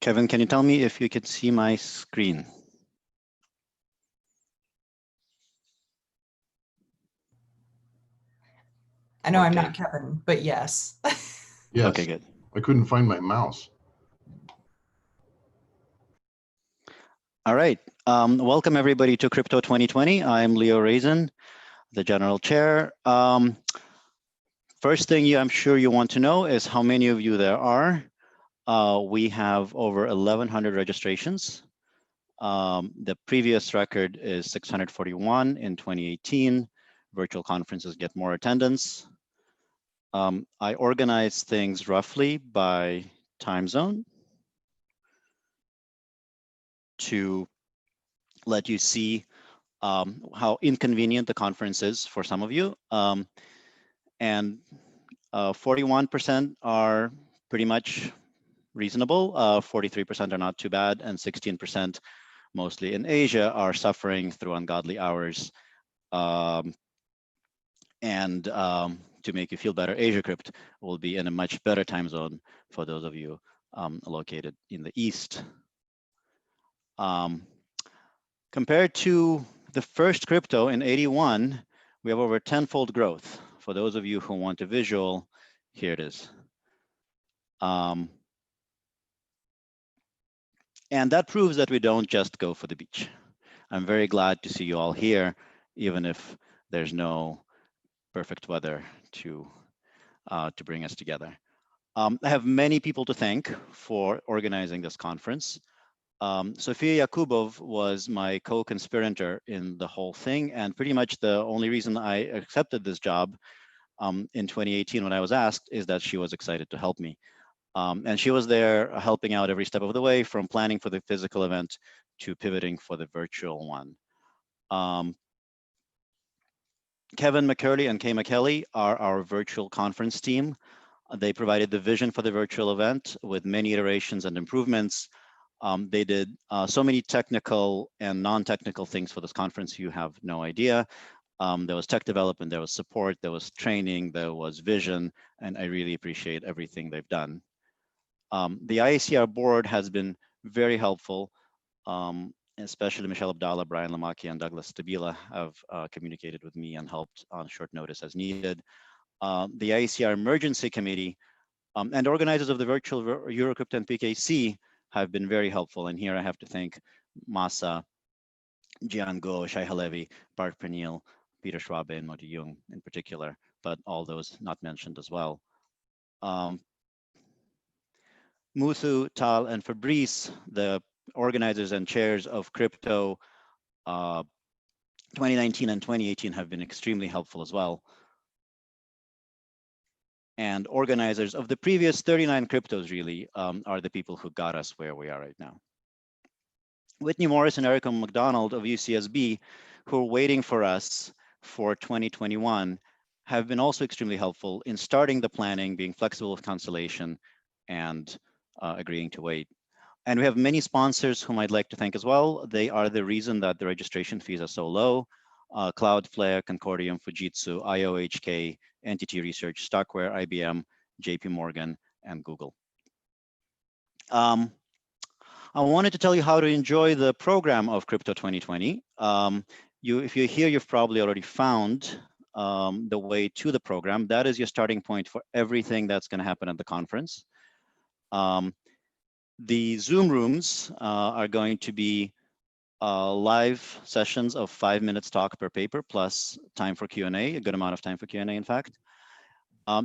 Kevin, can you tell me if you can see my screen? I know I'm Okay. not Kevin, but yes. Yes. Okay, good. I couldn't find my mouse. All right. Welcome everybody to Crypto 2020. I'm Leo Raisin, the General Chair. First thing I'm sure you want to know is how many of you there are. We have over 1,100 registrations. The previous record is 641 in 2018. Virtual conferences get more attendance. I organize things roughly by time zone to let you see how inconvenient the conference is for some of you. And 41% are pretty much reasonable, 43% are not too bad, and 16%, mostly in Asia, are suffering through ungodly hours. To make you feel better, AsiaCrypt will be in a much better time zone for those of you located in the East. Compared to the first crypto in '81, we have over 10-fold growth. For those of you who want a visual, here it is. And that proves that we don't just go for the beach. I'm very glad to see you all here, even if there's no perfect weather to bring us together. I have many people to thank for organizing this conference. Sofia Yakubov was my co-conspirator in the whole thing, and pretty much the only reason I accepted this job in 2018 when I was asked is that she was excited to help me. And she was there helping out every step of the way, from planning for the physical event to pivoting for the virtual one. Kevin McCurley and Kay McKelly are our virtual conference team. They provided the vision for the virtual event with many iterations and improvements. They did so many technical and non-technical things for this conference, you have no idea. There was tech development, there was support, there was training, there was vision, and I really appreciate everything they've done. The IACR board has been very helpful, especially Michelle Abdallah, Brian Lamaki, and Douglas Stabila have communicated with me and helped on short notice as needed. The IACR Emergency Committee and organizers of the virtual Eurocrypto and PKC have been very helpful. And here I have to thank Masa, Jian Go, Shai Halevi, Bart Pernille, Peter Schwabe, and Moti Jung in particular, but all those not mentioned as well. Muthu, Tal, and Fabrice, the organizers and chairs of Crypto 2019 and 2018, have been extremely helpful as well. And organizers of the previous 39 cryptos really are the people who got us where we are right now. Whitney Morris and Erica McDonald of UCSB, who are waiting for us for 2021, have been also extremely helpful in starting the planning, being flexible with cancellation, and agreeing to wait. And we have many sponsors whom I'd like to thank as well. They are the reason that the registration fees are so low. Cloudflare, Concordium, Fujitsu, IOHK, Entity Research, Stockware, IBM, JP Morgan, and Google. I wanted to tell you how to enjoy the program of Crypto 2020. If you're here, you've probably already found the way to the program. That is your starting point for everything that's going to happen at the conference. The Zoom rooms are going to be live sessions of 5 minutes talk per paper, plus time for Q&A, a good amount of time for Q&A, in fact.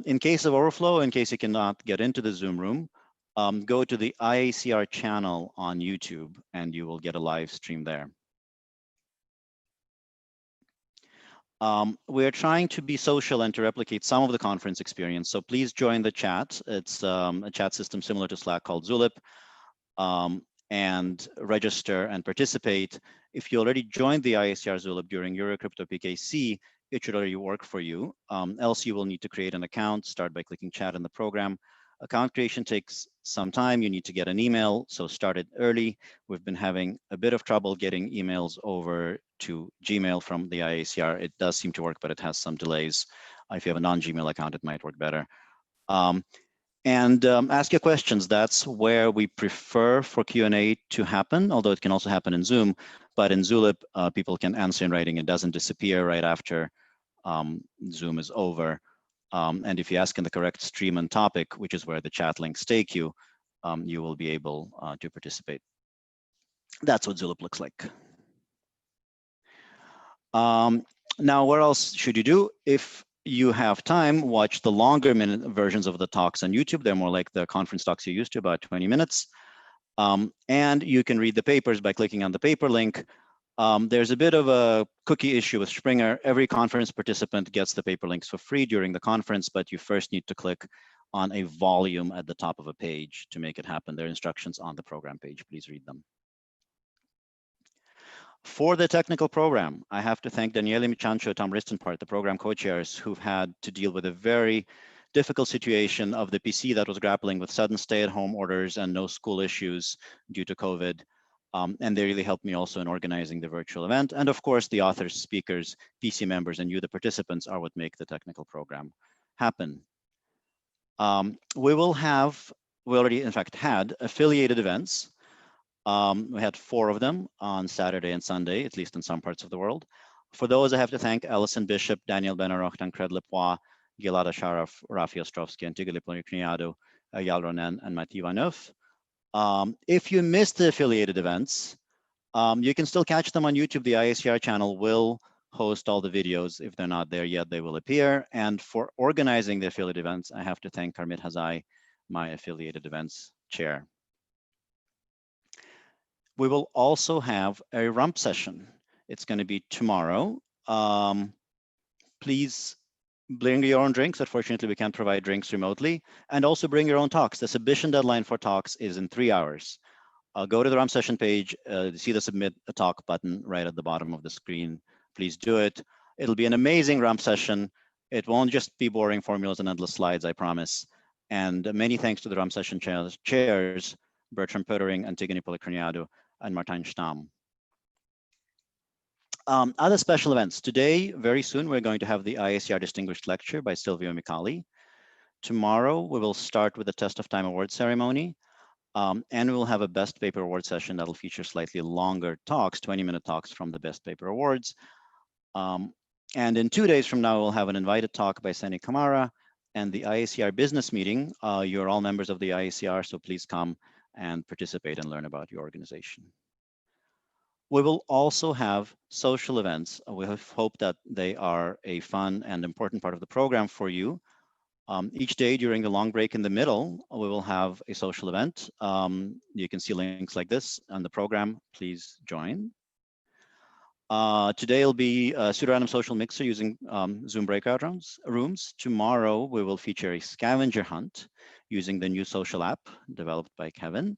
In case of overflow, in case you cannot get into the Zoom room, go to the IACR channel on YouTube and you will get a live stream there. We're trying to be social and to replicate some of the conference experience, so please join the chat. It's a chat system similar to Slack called Zulip, and register and participate. If you already joined the IACR Zulip during Eurocrypto PKC, it should already work for you. Else you will need to create an account, start by clicking chat in the program. Account creation takes some time. You need to get an email, so start it early. We've been having a bit of trouble getting emails over to Gmail from the IACR. It does seem to work, but it has some delays. If you have a non-Gmail account, it might work better. And ask your questions. That's where we prefer for Q&A to happen, although it can also happen in Zoom. But in Zulip, people can answer in writing. It doesn't disappear right after Zoom is over. And if you ask in the correct stream and topic, which is where the chat links take you, you will be able to participate. That's what Zulip looks like. Now, what else should you do? If you have time, watch the longer minute versions of the talks on YouTube. They're more like the conference talks you're used to, about 20 minutes. And you can read the papers by clicking on the paper link. There's a bit of a cookie issue with Springer. Every conference participant gets the paper links for free during the conference, but you first need to click on a volume at the top of a page to make it happen. There are instructions on the program page. Please read them. For the technical program, I have to thank Daniele Michancho, Tom Ristenpart, the program co-chairs, who've had to deal with a very difficult situation of the PC that was grappling with sudden stay-at-home orders and no school issues due to COVID. And they really helped me also in organizing the virtual event. And of course, the authors, speakers, PC members, and you, the participants, are what make the technical program happen. We already, in fact, had affiliated events. We had 4 of them on Saturday and Sunday, at least in some parts of the world. For those, I have to thank Alison Bishop, Daniel Benaroch, Tancred Lepois, Gilada Sharaf, Rafi Ostrovsky, Antigone Poloniado, Yal Ronen, and Mathieu Vaneuf. If you missed the affiliated events, you can still catch them on YouTube. The IACR channel will host all the videos. If they're not there yet, they will appear. And for organizing the affiliate events, I have to thank Karmit Hazai, my affiliated events chair. We will also have a rump session. It's going to be tomorrow. Please bring your own drinks. Unfortunately, we can't provide drinks remotely. And also bring your own talks. The submission deadline for talks is in 3 hours. Go to the rump session page, see the submit a talk button right at the bottom of the screen. Please do it. It'll be an amazing rump session. It won't just be boring formulas and endless slides, I promise. And many thanks to the rump session chairs, Bertram Pöttering, Antigone Policriniado, and Martin Stamm. Other special events. Today, very soon, we're going to have the IACR Distinguished Lecture by Silvio Micali. Tomorrow, we will start with the Test of Time Award ceremony. And we'll have a Best Paper Award session that'll feature slightly longer talks, 20-minute talks from the Best Paper Awards. And in 2 days from now, we'll have an invited talk by Sani Kamara and the IACR business meeting. You're all members of the IACR, so please come and participate and learn about your organization. We will also have social events. We hope that they are a fun and important part of the program for you. Each day during the long break in the middle, we will have a social event. You can see links like this on the program. Please join. Today will be a pseudorandom social mixer using Zoom breakout rooms. Tomorrow, we will feature a scavenger hunt using the new social app developed by Kevin.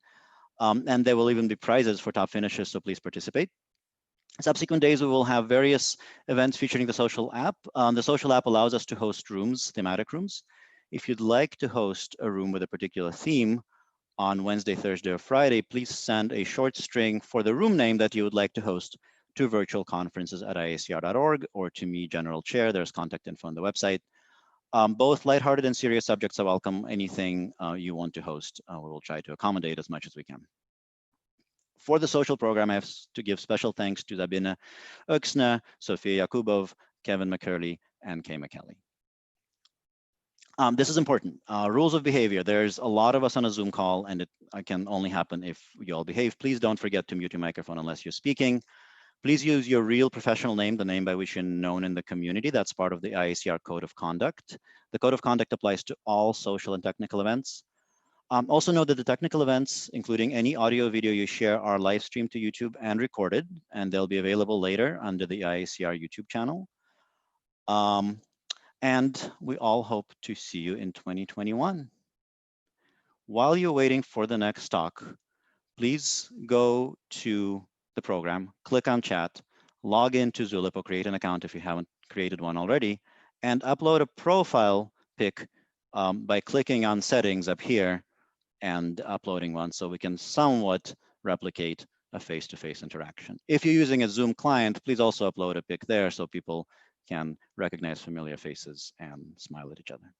And there will even be prizes for top finishers, so please participate. Subsequent days, we will have various events featuring the social app. The social app allows us to host rooms, thematic rooms. If you'd like to host a room with a particular theme on Wednesday, Thursday, or Friday, please send a short string for the room name that you would like to host to virtualconferences@iacr.org or to me, General Chair. There's contact info on the website. Both lighthearted and serious subjects are welcome. Anything you want to host, we will try to accommodate as much as we can. For the social program, I have to give special thanks to Sabine Oeksner, Sofia Yakubov, Kevin McCurley, and Kay McKelly. This is important. Rules of behavior. There's a lot of us on a Zoom call, and it can only happen if you all behave. Please don't forget to mute your microphone unless you're speaking. Please use your real professional name, the name by which you're known in the community. That's part of the IACR Code of Conduct. The Code of Conduct applies to all social and technical events. Also know that the technical events, including any audio video you share, are live streamed to YouTube and recorded, and they'll be available later under the IACR YouTube channel. And we all hope to see you in 2021. While you're waiting for the next talk, please go to the program, click on chat, log into Zulip or create an account if you haven't created one already, and upload a profile pic by clicking on settings up here and uploading one so we can somewhat replicate a face-to-face interaction. If you're using a Zoom client, please also upload a pic there so people can recognize familiar faces and smile at each other.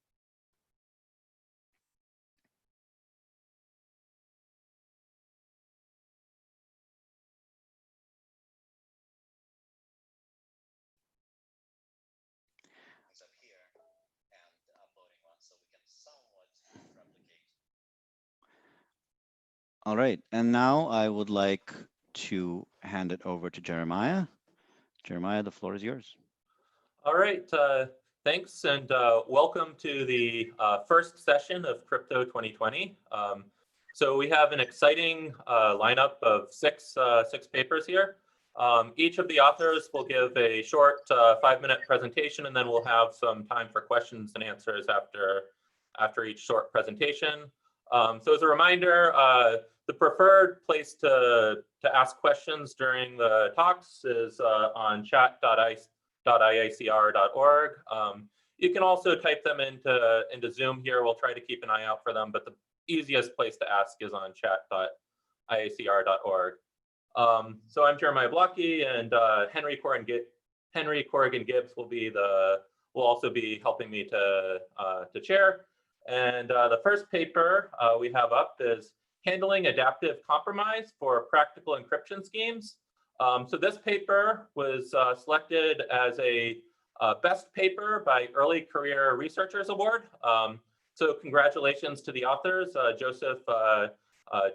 All right, and now I would like to hand it over to Jeremiah. Jeremiah, the floor is yours. All right, thanks, and welcome to the first session of Crypto 2020. So we have an exciting lineup of six papers here. Each of the authors will give a short 5-minute presentation, and then we'll have some time for questions and answers after each short presentation. So as a reminder, the preferred place to ask questions during the talks is on chat.iacr.org. You can also type them into Zoom here. We'll try to keep an eye out for them, but the easiest place to ask is on chat.iacr.org. So I'm Jeremiah Blocky, and Henry Corrigan Gibbs will also be helping me to chair. And the first paper we have up is Handling Adaptive Compromise for Practical Encryption Schemes. So this paper was selected as a best paper by Early Career Researchers Award. So congratulations to the authors, Joseph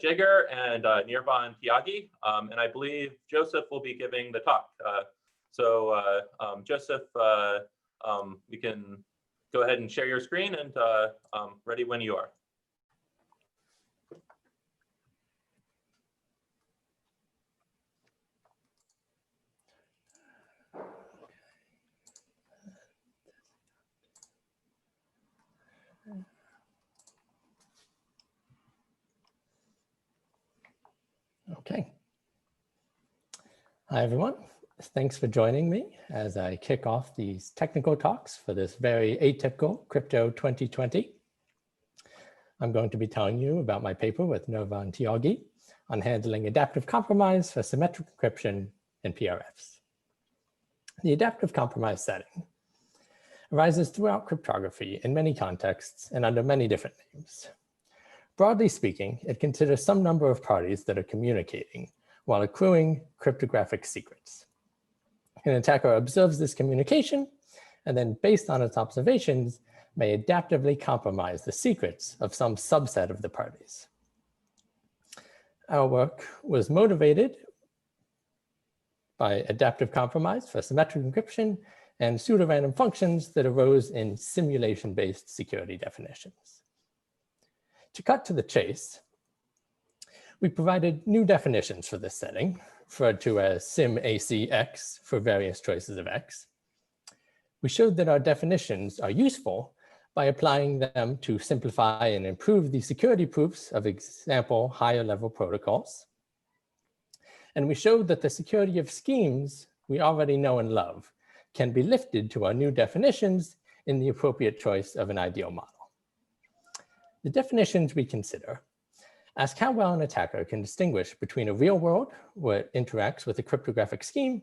Jager and Nirvan Tyagi. And I believe Joseph will be giving the talk. Joseph, we can go ahead and share your screen, and ready when you are. Okay. Hi, everyone. Thanks for joining me as I kick off these technical talks for this very atypical Crypto 2020. I'm going to be telling you about my paper with Nirvan Tyagi on handling adaptive compromise for symmetric encryption in PRFs. The adaptive compromise setting arises throughout cryptography in many contexts and under many different names. Broadly speaking, it considers some number of parties that are communicating while accruing cryptographic secrets. An attacker observes this communication and then, based on its observations, may adaptively compromise the secrets of some subset of the parties. Our work was motivated by adaptive compromise for symmetric encryption and pseudo-random functions that arose in simulation-based security definitions. To cut to the chase, we provided new definitions for this setting, referred to as SimACX for various choices of X. We showed that our definitions are useful by applying them to simplify and improve the security proofs of example higher level protocols. And we showed that the security of schemes we already know and love can be lifted to our new definitions in the appropriate choice of an ideal model. The definitions we consider ask how well an attacker can distinguish between a real world where it interacts with a cryptographic scheme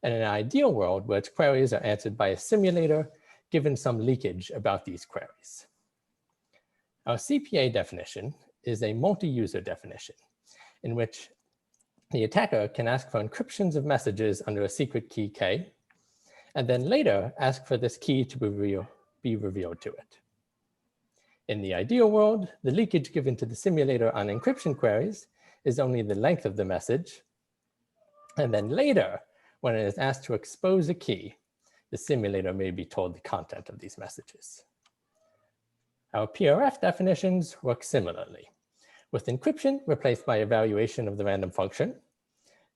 and an ideal world where its queries are answered by a simulator given some leakage about these queries. Our CPA definition is a multi-user definition in which the attacker can ask for encryptions of messages under a secret key K, and then later ask for this key to be revealed to it. In the ideal world, the leakage given to the simulator on encryption queries is only the length of the message. And then later, when it is asked to expose a key, the simulator may be told the content of these messages. Our PRF definitions work similarly, with encryption replaced by evaluation of the random function,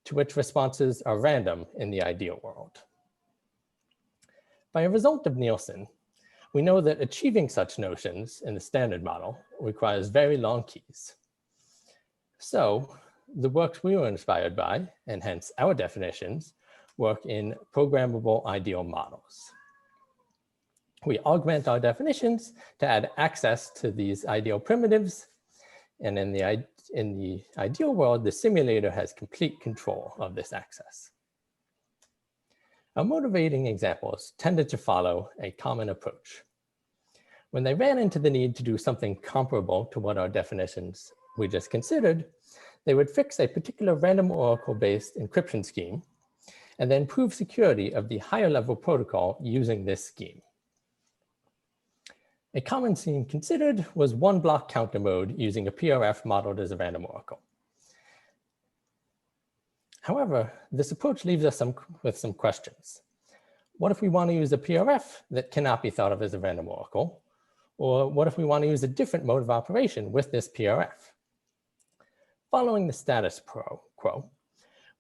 to which responses are random in the ideal world. By a result of Nielsen, we know that achieving such notions in the standard model requires very long keys. So the works we were inspired by, and hence our definitions, work in programmable ideal models. We augment our definitions to add access to these ideal primitives, and in the ideal world, the simulator has complete control of this access. Our motivating examples tended to follow a common approach. When they ran into the need to do something comparable to what our definitions we just considered, they would fix a particular random oracle-based encryption scheme and then prove security of the higher level protocol using this scheme. A common scene considered was one block counter mode using a PRF modeled as a random oracle. However, this approach leaves us with some questions. What if we want to use a PRF that cannot be thought of as a random oracle? Or what if we want to use a different mode of operation with this PRF? Following the status quo,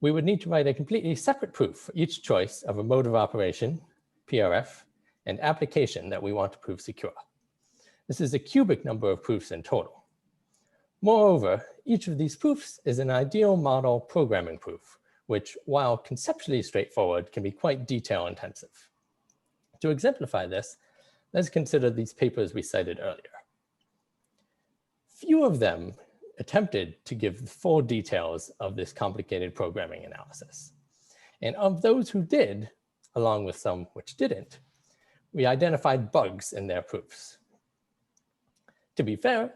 we would need to write a completely separate proof for each choice of a mode of operation, PRF, and application that we want to prove secure. This is a cubic number of proofs in total. Moreover, each of these proofs is an ideal model programming proof, which, while conceptually straightforward, can be quite detail intensive. To exemplify this, let's consider these papers we cited earlier. Few of them attempted to give the full details of this complicated programming analysis. And of those who did, along with some which didn't, we identified bugs in their proofs. To be fair,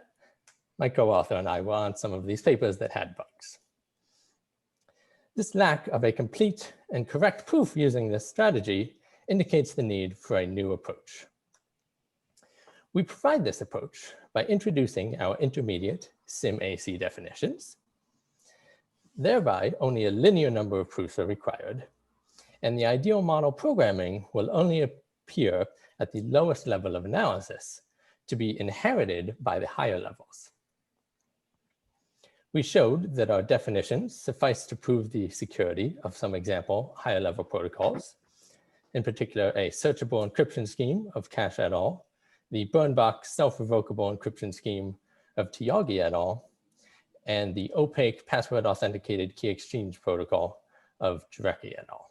my co-author and I were on some of these papers that had bugs. This lack of a complete and correct proof using this strategy indicates the need for a new approach. We provide this approach by introducing our intermediate SIM-AC definitions. Thereby, only a linear number of proofs are required, and the ideal model programming will only appear at the lowest level of analysis to be inherited by the higher levels. We showed that our definitions suffice to prove the security of some example higher level protocols, in particular a searchable encryption scheme of Cash et al., the Burnbox self-revocable encryption scheme of Tiagi et al., and the opaque password authenticated key exchange protocol of Jarecki et al.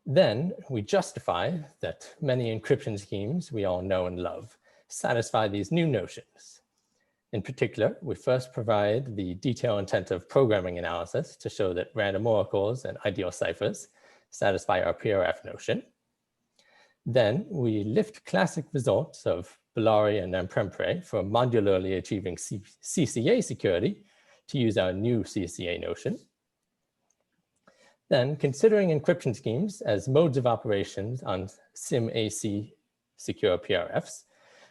Then we justify that many encryption schemes we all know and love satisfy these new notions. In particular, we first provide the detail-intensive programming analysis to show that random oracles and ideal ciphers satisfy our PRF notion. Then we lift classic results of Bellari and Namprempre for modularly achieving CCA security to use our new CCA notion. Then, considering encryption schemes as modes of operations on SIM-AC secure PRFs,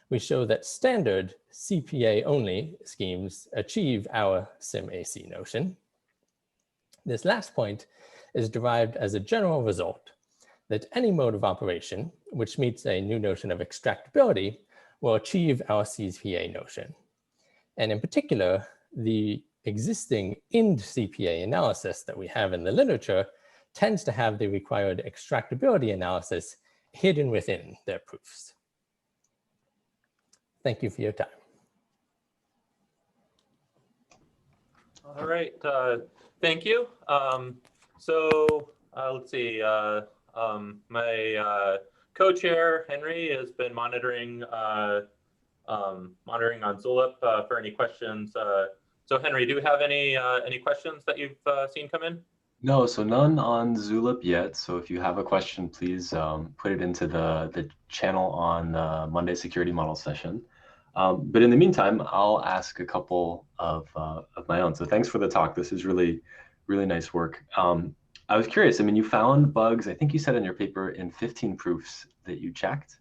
we show that standard CPA-only schemes achieve our SIM-AC notion. This last point is derived as a general result that any mode of operation which meets a new notion of extractability will achieve our CPA notion. And in particular, the existing IND CPA analysis that we have in the literature tends to have the required extractability analysis hidden within their proofs. Thank you for your time. All right, thank you. Let's see. My co-chair Henry has been monitoring monitoring on Zulip for any questions. So Henry, do you have any questions that you've seen come in? No, so none on Zulip yet. So if you have a question, please put it into the channel on Monday security model session. But in the meantime, I'll ask a couple of my own. So thanks for the talk. This is really, really nice work. I was curious, I mean, you found bugs, I think you said in your paper, in 15 proofs that you checked.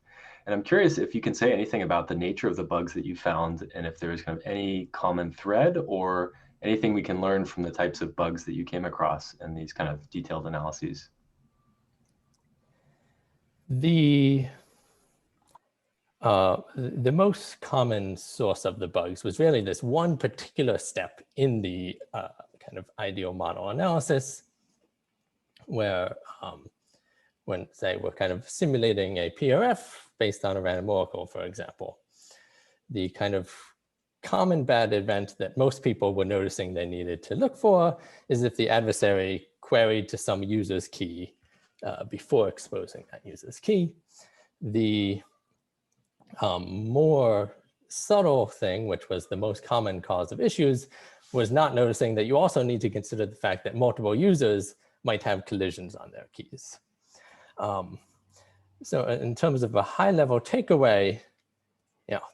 And I'm curious if you can say anything about the nature of the bugs that you found and if there's kind of any common thread or anything we can learn from the types of bugs that you came across in these kind of detailed analyses. The most common source of the bugs was really this one particular step in the kind of ideal model analysis where when, say, we're kind of simulating a PRF based on a random oracle, for example, the kind of common bad event that most people were noticing they needed to look for is if the adversary queried to some user's key before exposing that user's key. The more subtle thing, which was the most common cause of issues, was not noticing that you also need to consider the fact that multiple users might have collisions on their keys. So in terms of a high-level takeaway,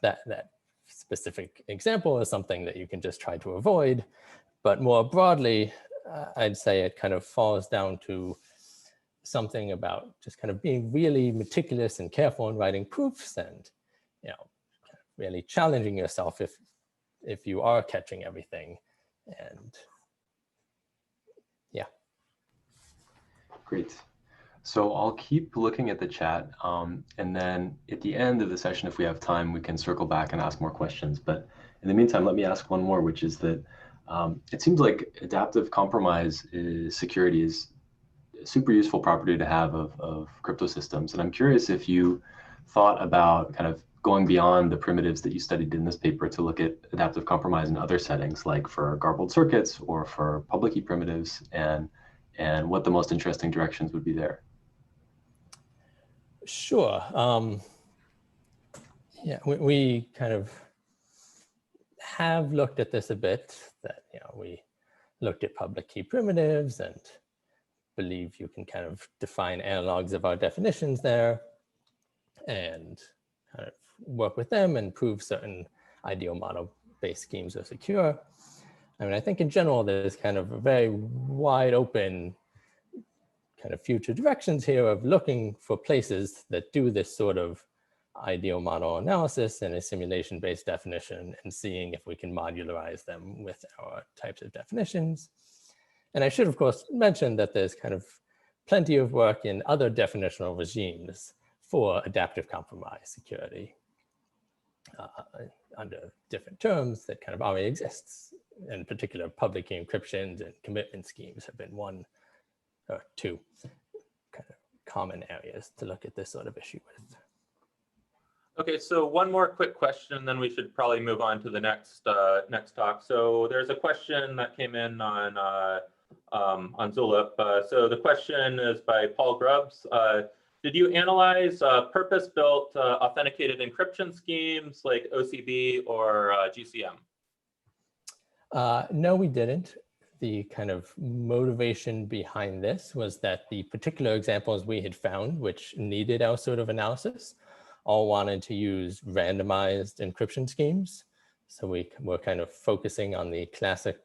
that specific example is something that you can just try to avoid. But more broadly, I'd say it kind of falls down to something about just kind of being really meticulous and careful in writing proofs, and really challenging yourself if you are catching everything. And yeah. Great. So I'll keep looking at the chat, and then at the end of the session, if we have time, we can circle back and ask more questions. But in the meantime, let me ask one more, which is that it seems like adaptive compromise security is a super useful property to have of crypto systems. And I'm curious if you thought about kind of going beyond the primitives that you studied in this paper to look at adaptive compromise in other settings, like for garbled circuits or for public key primitives, and what the most interesting directions would be there. Sure. Yeah, we kind of have looked at this a bit, that we looked at public key primitives and believe you can kind of define analogs of our definitions there and kind of work with them and prove certain ideal model-based schemes are secure. I mean, I think in general, there's kind of a very wide open kind of future directions here of looking for places that do this sort of ideal model analysis and a simulation-based definition, and seeing if we can modularize them with our types of definitions. And I should, of course, mention that there's kind of plenty of work in other definitional regimes for adaptive compromise security under different terms that kind of already exists. In particular, public key encryptions and commitment schemes have been one or two kind of common areas to look at this sort of issue with. Okay, so one more quick question, and then we should probably move on to the next next talk. So there's a question that came in on Zulip. So the question is by Paul Grubbs. Did you analyze purpose-built authenticated encryption schemes like OCB or GCM? No, we didn't. The kind of motivation behind this was that the particular examples we had found, which needed our sort of analysis, all wanted to use randomized encryption schemes. So we were kind of focusing on the classic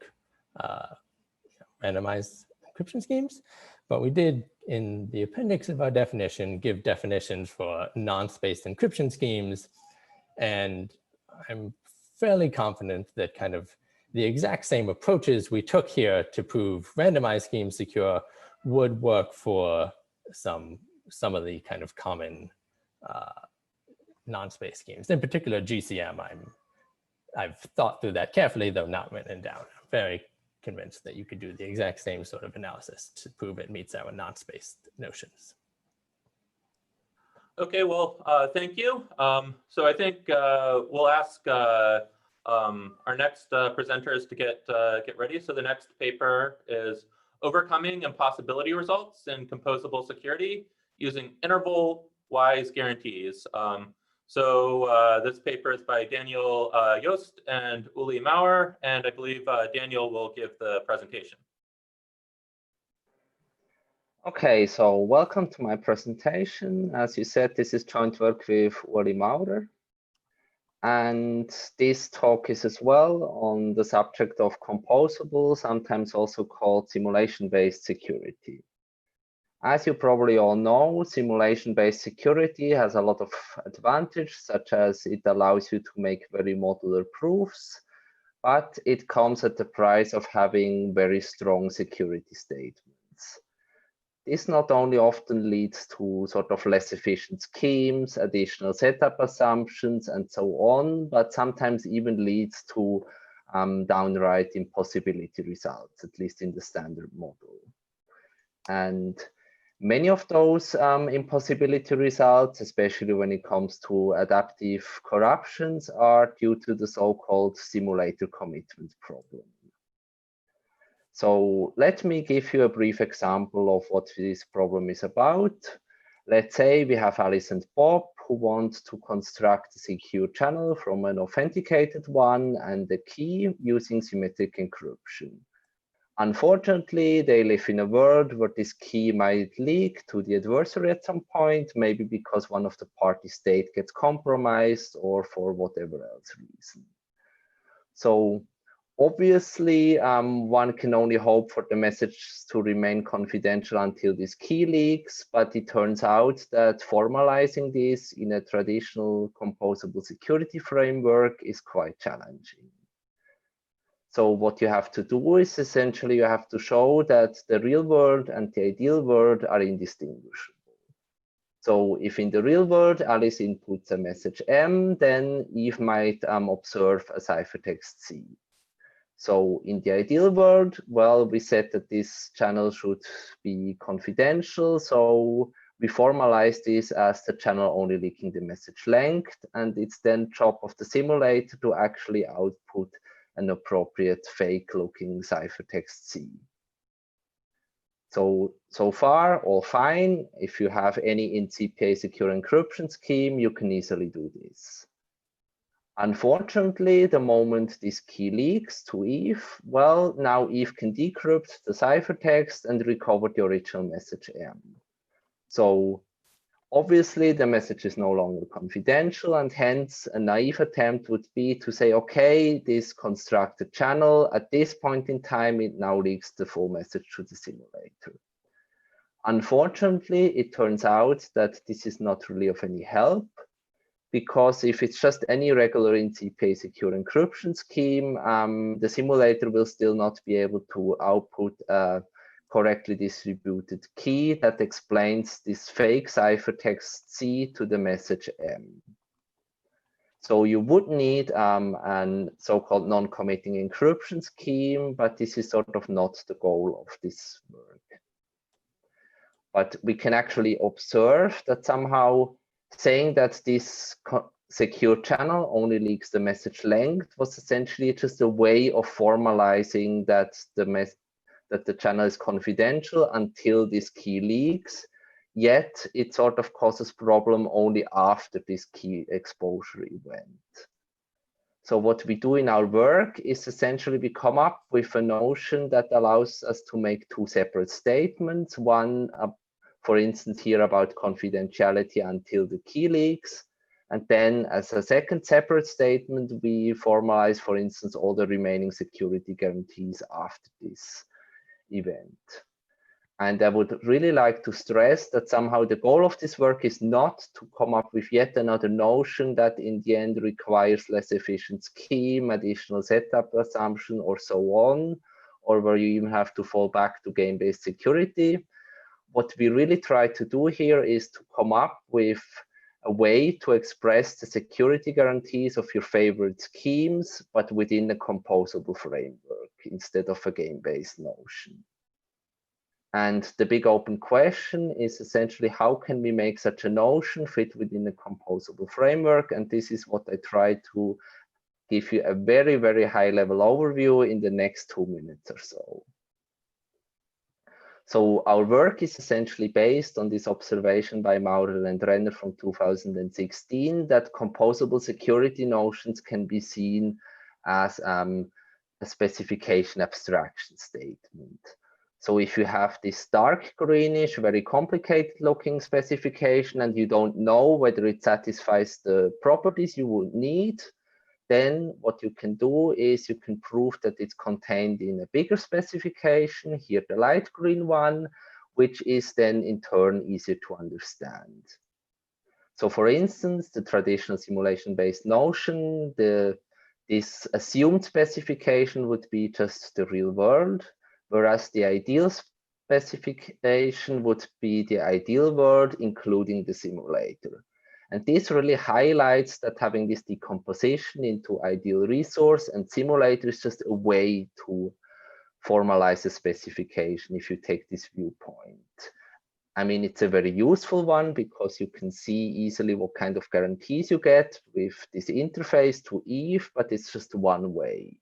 randomized encryption schemes. But we did, in the appendix of our definition, give definitions for non-spaced encryption schemes. And I'm fairly confident that kind of the exact same approaches we took here to prove randomized schemes secure would work for some of the kind of common non-spaced schemes. In particular, GCM, I've thought through that carefully, though not written down. I'm very convinced that you could do the exact same sort of analysis to prove it meets our non-spaced notions. Okay, well, thank you. So I think we'll ask our next presenters to get ready. So the next paper is Overcoming Impossibility Results in Composable Security Using Interval-Wise Guarantees. So this paper is by Daniel Yost and Uli Maurer, and I believe Daniel will give the presentation. Okay, so welcome to my presentation. As you said, this is joint work with Uli Maurer. And this talk is as well on the subject of composable, sometimes also called simulation-based security. As you probably all know, simulation-based security has a lot of advantages, such as it allows you to make very modular proofs, but it comes at the price of having very strong security statements. This not only often leads to sort of less efficient schemes, additional setup assumptions, and so on, but sometimes even leads to downright impossibility results, at least in the standard model. And many of those impossibility results, especially when it comes to adaptive corruptions, are due to the so-called simulator commitment problem. So let me give you a brief example of what this problem is about. Let's say we have Alice and Bob who want to construct a secure channel from an authenticated one and a key using symmetric encryption. Unfortunately, they live in a world where this key might leak to the adversary at some point, maybe because one of the party state gets compromised or for whatever else reason. So Obviously, one can only hope for the message to remain confidential until this key leaks, but it turns out that formalizing this in a traditional composable security framework is quite challenging. So what you have to do is essentially you have to show that the real world and the ideal world are indistinguishable. So if in the real world Alice inputs a message M, then Eve might observe a ciphertext C. So in the ideal world, well, we said that this channel should be confidential. So we formalize this as the channel only leaking the message length, and it's then job of the simulator to actually output an appropriate fake looking ciphertext C. So far, all fine. If you have any in CPA secure encryption scheme, you can easily do this. Unfortunately, the moment this key leaks to Eve, well, now Eve can decrypt the ciphertext and recover the original message M. So obviously the message is no longer confidential, and hence a naive attempt would be to say, okay, this constructed channel, at this point in time, it now leaks the full message to the simulator. Unfortunately, it turns out that this is not really of any help, because if it's just any regular in CPA secure encryption scheme, the simulator will still not be able to output a correctly distributed key that explains this fake ciphertext C to the message M. So you would need an so-called non-committing encryption scheme, but this is sort of not the goal of this work. But we can actually observe that somehow saying that this secure channel only leaks the message length was essentially just a way of formalizing that the channel is confidential until this key leaks, yet it sort of causes problem only after this key exposure event. So what we do in our work is essentially we come up with a notion that allows us to make two separate statements. One, for instance, here about confidentiality until the key leaks. And then as a second separate statement, we formalize, for instance, all the remaining security guarantees after this event. And I would really like to stress that somehow the goal of this work is not to come up with yet another notion that in the end requires less efficient scheme, additional setup assumption, or so on, or where you even have to fall back to game-based security. What we really try to do here is to come up with a way to express the security guarantees of your favorite schemes, but within a composable framework instead of a game-based notion. And the big open question is essentially how can we make such a notion fit within a composable framework? And this is what I try to give you a very, very high level overview in the next 2 minutes or so. So our work is essentially based on this observation by Maurer and Renner from 2016 that composable security notions can be seen as a specification abstraction statement. So if you have this dark greenish, very complicated looking specification and you don't know whether it satisfies the properties you would need, then what you can do is you can prove that it's contained in a bigger specification, here the light green one, which is then in turn easier to understand. So for instance, the traditional simulation-based notion, this assumed specification would be just the real world, whereas the ideal specification would be the ideal world, including the simulator. And this really highlights that having this decomposition into ideal resource and simulator is just a way to formalize a specification if you take this viewpoint. I mean, it's a very useful one because you can see easily what kind of guarantees you get with this interface to Eve, but it's just one way.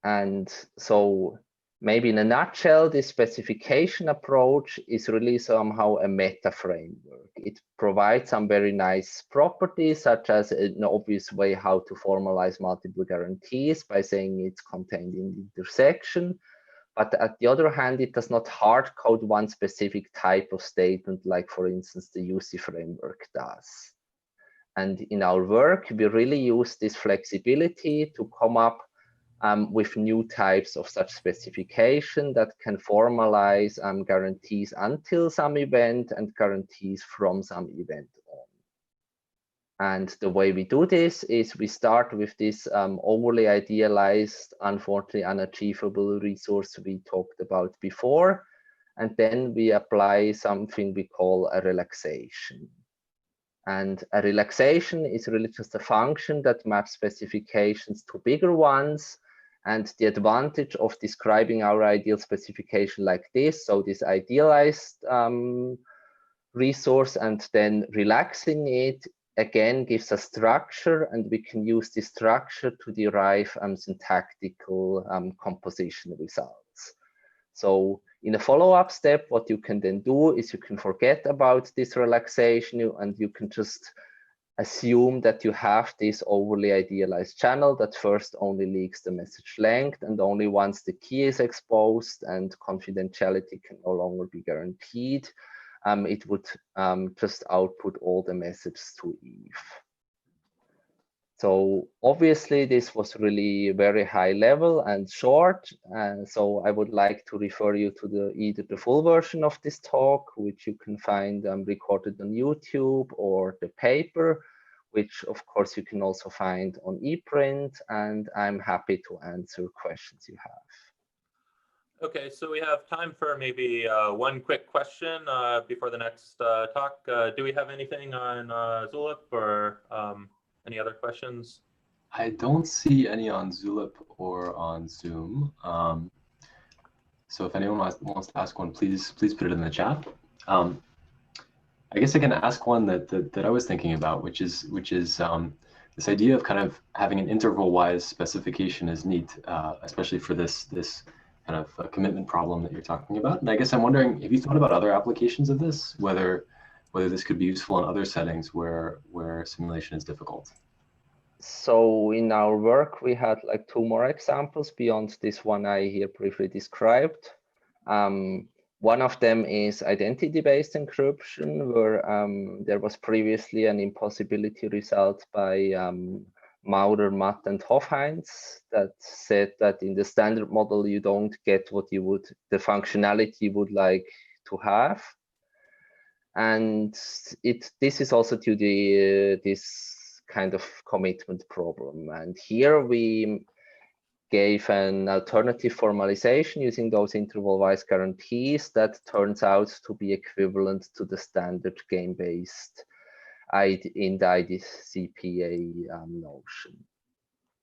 And so maybe in a nutshell, this specification approach is really somehow a meta framework. It provides some very nice properties, such as an obvious way how to formalize multiple guarantees by saying it's contained in the intersection. But at the other hand, it does not hard code one specific type of statement, like for instance, the UC framework does. And in our work, we really use this flexibility to come up with new types of such specification that can formalize guarantees until some event and guarantees from some event on. And the way we do this is we start with this overly idealized, unfortunately unachievable resource we talked about before. And then we apply something we call a relaxation. And a relaxation is really just a function that maps specifications to bigger ones. And the advantage of describing our ideal specification like this, so this idealized resource and then relaxing it, again gives a structure, and we can use this structure to derive syntactical composition results. So in a follow-up step, what you can then do is you can forget about this relaxation and you can just assume that you have this overly idealized channel that first only leaks the message length, and only once the key is exposed and confidentiality can no longer be guaranteed, it would just output all the messages to Eve. So obviously this was really very high level and short. So I would like to refer you to either the full version of this talk, which you can find recorded on YouTube, or the paper, which of course you can also find on ePrint, and I'm happy to answer questions you have. Okay, so we have time for maybe one quick question before the next talk. Do we have anything on Zulip or any other questions? I don't see any on Zulip or on Zoom. So if anyone wants to ask one, please put it in the chat. I guess I can ask one that I was thinking about, which is this idea of kind of having an interval-wise specification is neat, especially for this kind of commitment problem that you're talking about. And I guess I'm wondering, have you thought about other applications of this, whether this could be useful in other settings where simulation is difficult? So in our work, we had like 2 more examples beyond this one I here briefly described. One of them is identity-based encryption, where there was previously an impossibility result by Maurer, Matt, and Hofheinz that said that in the standard model, you don't get what the functionality you would like to have. And this is also to this kind of commitment problem. And here we gave an alternative formalization using those interval-wise guarantees that turns out to be equivalent to the standard game-based in the IDCPA notion.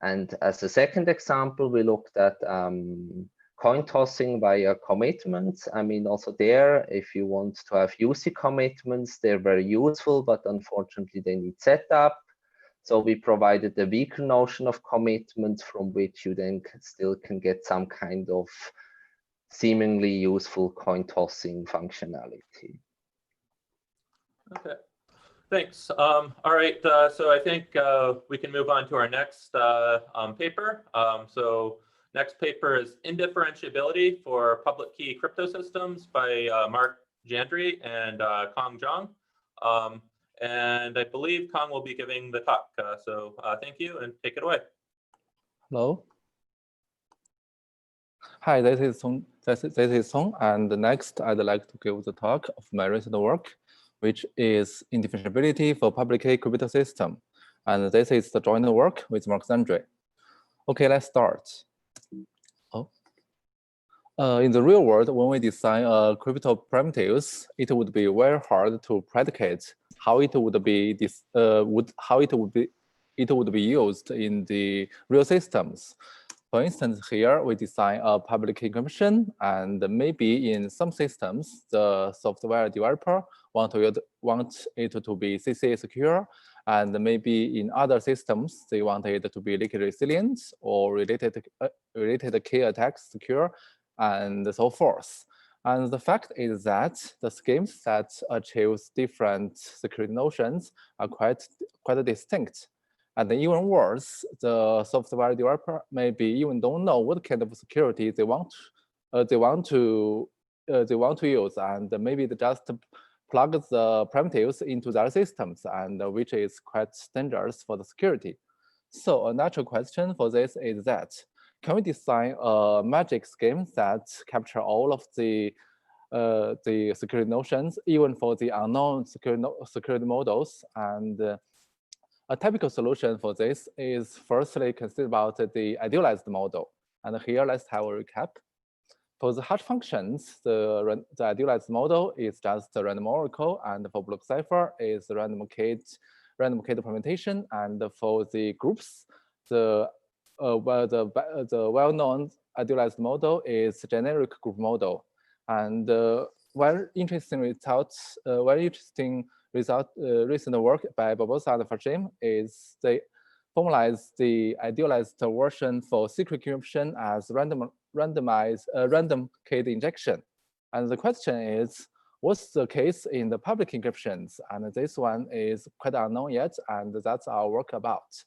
And as a second example, we looked at coin tossing via commitments. I mean, also there, if you want to have UC commitments, they're very useful, but unfortunately they need setup. So we provided a weaker notion of commitment from which you then still can get some kind of seemingly useful coin tossing functionality. Okay, thanks. All right, so I think we can move on to our next paper. So next paper is Indifferentiability for Public Key Crypto Systems by Mark Jandry and Kong Zhang. And I believe Kong will be giving the talk. So thank you, and take it away. Hello. Hi, this is Song. And next, I'd like to give the talk of my recent work, which is Indifferentiability for Public Key Crypto System. And this is the joint work with Mark Jandry. Okay, let's start. In the real world, when we design crypto primitives, it would be very hard to predicate how it would be used in the real systems. For instance, here we design a public key encryption, and maybe in some systems, the software developer want it to be CCA secure, and maybe in other systems they want it to be leak resilient or related key attacks secure, and so forth. And the fact is that the schemes that achieves different security notions are quite distinct. And even worse, the software developer maybe even don't know what kind of security they want to use, and maybe they just plug the primitives into their systems, and which is quite dangerous for the security. So a natural question for this is that, can we design a magic scheme that capture all of the security notions, even for the unknown security models? And a typical solution for this is firstly consider about the idealized model. And here let's have a recap. For the hash functions, the idealized model is just the random oracle, and for block cipher is the random key permutation, and for the groups, the well-known idealized model is generic group model. And very interesting recent work by Barbosa and Fajim is they formalize the idealized version for secret encryption as random key injection. And the question is, what's the case in the public encryptions? And this one is quite unknown yet, and that's our work about.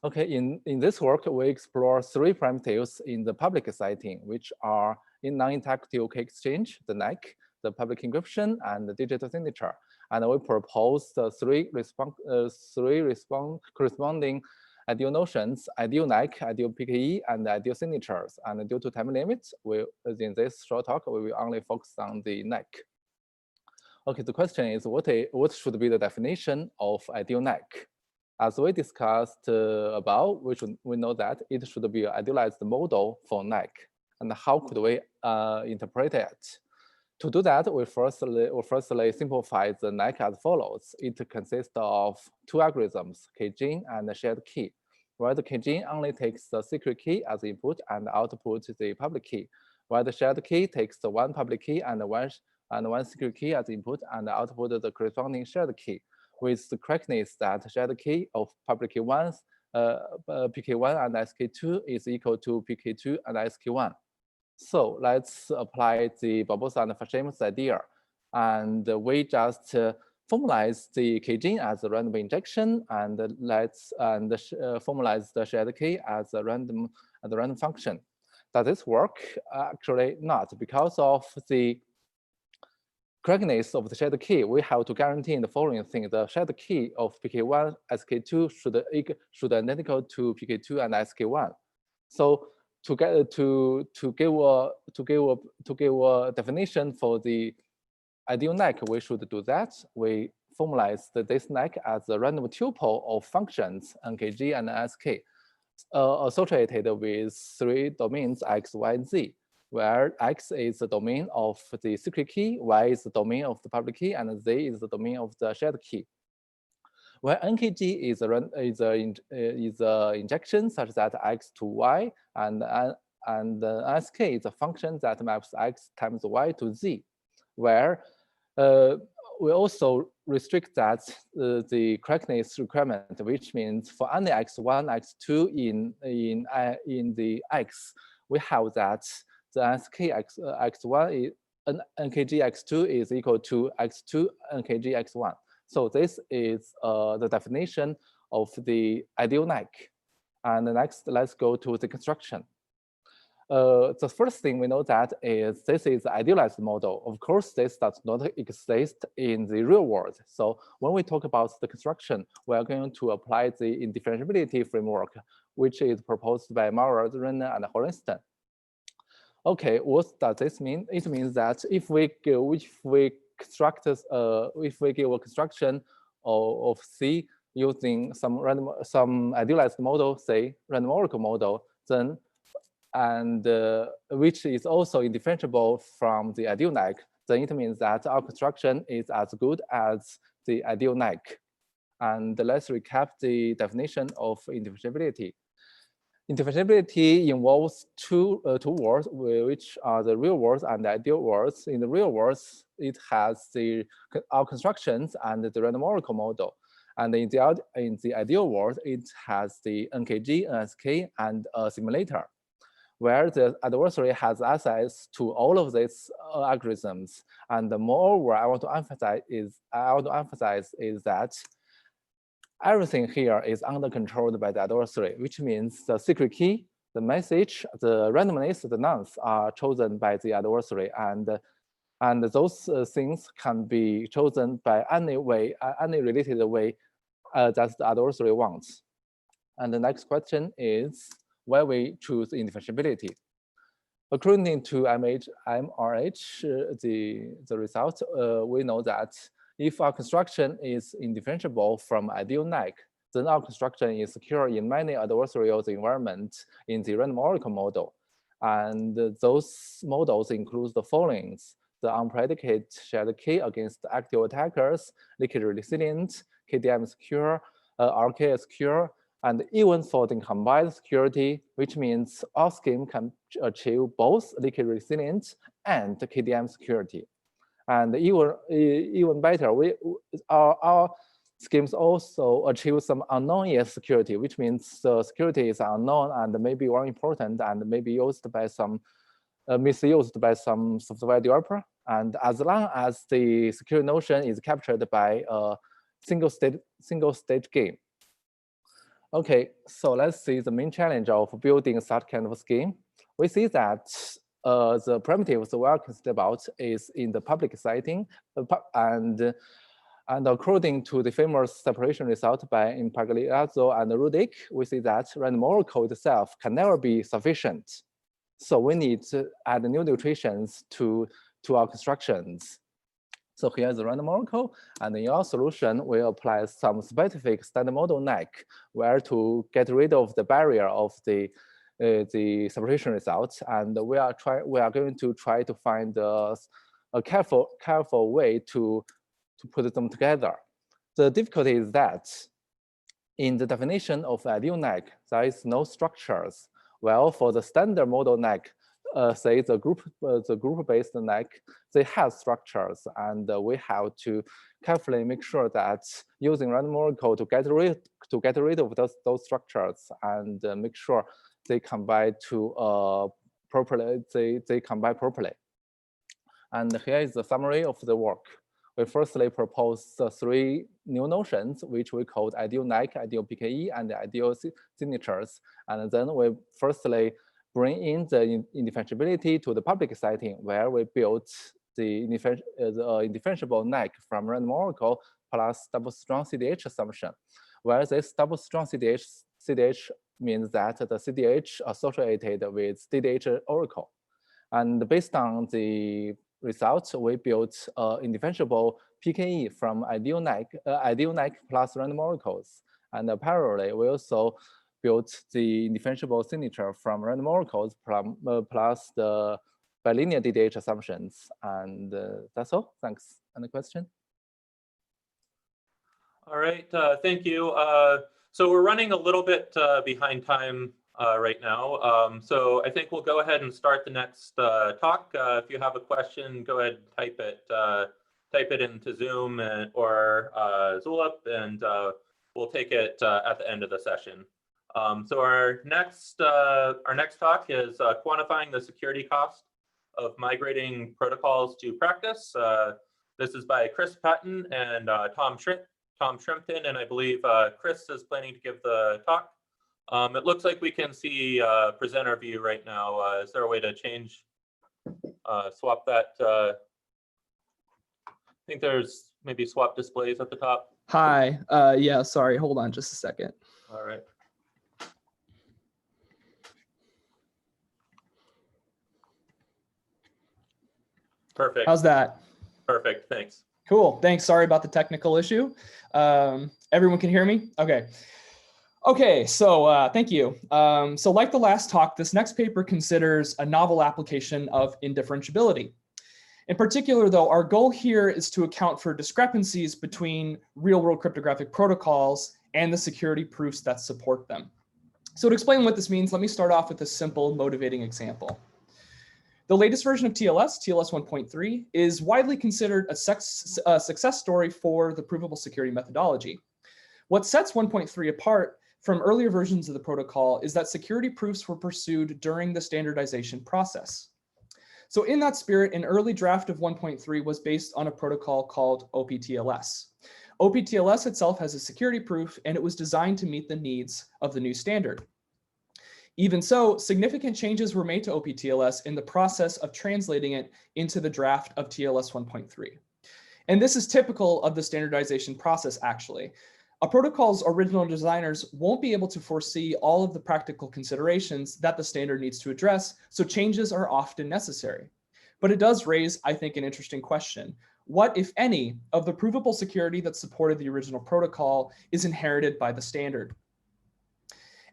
Okay, in this work, we explore 3 primitives in the public setting, which are in non-interactive key exchange, the NAC, the public encryption, and the digital signature. And we propose the 3 corresponding ideal notions: ideal NAC, ideal PKE, and ideal signatures. And due to time limits, in this short talk, we will only focus on the NAC. Okay, the question is, what should be the definition of ideal NAC? As we discussed above, we know that it should be an idealized model for NAC. And how could we interpret it? To do that, we firstly simplify the NAC as follows. It consists of 2 algorithms, key-gene and shared key, where the key-gene only takes the secret key as input and output the public key, while the shared key takes the 1 public key and one secret key as input and output the corresponding shared key, with the correctness that shared key of public key 1, PK1 and SK2 is equal to PK2 and SK1. So let's apply the Barbosa and Fajim's idea, and we just formalize the key-gene as a random injection, and formalize the shared key as a random function. Does this work? Actually not, because of the correctness of the shared key. We have to guarantee the following thing: the shared key of PK1 SK2 should identical to PK2 and SK1. So to give a definition for the ideal NAC, we should do that. We formalize this NAC as a random tuple of functions NKG and SK associated with 3 domains X, Y, and Z, where X is the domain of the secret key, Y is the domain of the public key, and Z is the domain of the shared key. Where NKG is a injection such that X to Y, and SK is a function that maps X times Y to Z, where we also restrict that the correctness requirement, which means for any X1, X2 in the X, we have that the SK X1 is NKG X2 is equal to X2 NKG X1. So this is the definition of the ideal NAC. And next, let's go to the construction. The first thing we know that is this is the idealized model. Of course, this does not exist in the real world. So when we talk about the construction, we are going to apply the indifferentiability framework, which is proposed by Maurer, Renner, and Horenstein. Okay, what does this mean? It means that if we give a construction of C using some idealized model, say random oracle model, then which is also indifferentiable from the ideal NAC, then it means that our construction is as good as the ideal NAC. And let's recap the definition of indifferentiability. Indifferentiability involves two words, which are the real words and the ideal words. In the real words, it has our constructions and the random oracle model. And in the ideal world, it has the NKG, NSK, and a simulator, where the adversary has access to all of these algorithms. And moreover, I want to emphasize is that everything here is under controlled by the adversary, which means the secret key, the message, the randomness, the nonce are chosen by the adversary, and And those things can be chosen by any way, any related way that the adversary wants. And the next question is why we choose indifferentiability. According to MRH, the result, we know that if our construction is indifferentiable from ideal naive, then our construction is secure in many adversarial environments in the random oracle model. And those models include the following: the unpredicated shared key against active attackers, liquid resilient, KDM secure, RK secure, and even for the combined security, which means our scheme can achieve both liquid resilient and KDM security. And even better, our schemes also achieve some unknown yes security, which means the security is unknown and maybe more important and maybe used by some misused by some software developer. And as long as the security notion is captured by a single stage game. Okay, so let's see the main challenge of building such kind of scheme. We see that the primitives we are concerned about is in the public setting, and according to the famous separation result by Impagliazzo and Rudik, we see that random oracle itself can never be sufficient. So we need to add new nutritions to our constructions. So here's the random oracle, and in our solution, we apply some specific standard model NEC where to get rid of the barrier of the separation results, and we are going to try to find a careful way to put them together. The difficulty is that in the definition of ideal NEC, there is no structures. Well, for the standard model NEC, say the group-based NEC, they have structures, and we have to carefully make sure that using random oracle to get rid of those structures and make sure they combine properly. They combine properly. And here is the summary of the work. We firstly propose three new notions, which we called ideal NEC, ideal PKE, and ideal signatures. And then we firstly bring in the indifferentiability to the public setting, where we built the indifferentiable NEC from random oracle plus double strong CDH assumption, where this double strong CDH means that the CDH associated with CDH oracle. And based on the results, we built indifferentiable PKE from ideal NEC plus random oracles. And parallelly, we also built the indifferentiable signature from random oracles plus the bilinear DDH assumptions. And that's all. Thanks. Any question? All right, thank you. So we're running a little bit behind time right now. So I think we'll go ahead and start the next talk. If you have a question, go ahead and type it into Zoom or Zulip, and we'll take it at the end of the session. So our next talk is quantifying the security cost of migrating protocols to practice. This is by Chris Patton and Tom Shrimpton, and I believe Chris is planning to give the talk. It looks like we can see presenter view right now. Is there a way to swap that? I think there's maybe swap displays at the top. Hi, yeah, sorry, hold on just a second. All right. Perfect. How's that? Perfect, thanks. Cool, thanks, sorry about the technical issue. Everyone can hear me? Okay, so thank you. So like the last talk, this next paper considers a novel application of indifferentiability. In particular, though, our goal here is to account for discrepancies between real-world cryptographic protocols and the security proofs that support them. So to explain what this means, let me start off with a simple motivating example. The latest version of TLS, TLS 1.3, is widely considered a success story for the provable security methodology. What sets 1.3 apart from earlier versions of the protocol is that security proofs were pursued during the standardization process. So in that spirit, an early draft of 1.3 was based on a protocol called OPTLS. OPTLS itself has a security proof, and it was designed to meet the needs of the new standard. Even so, significant changes were made to OPTLS in the process of translating it into the draft of TLS 1.3. And this is typical of the standardization process, actually. A protocol's original designers won't be able to foresee all of the practical considerations that the standard needs to address, so changes are often necessary. But it does raise, I think, an interesting question. What, if any, of the provable security that supported the original protocol is inherited by the standard?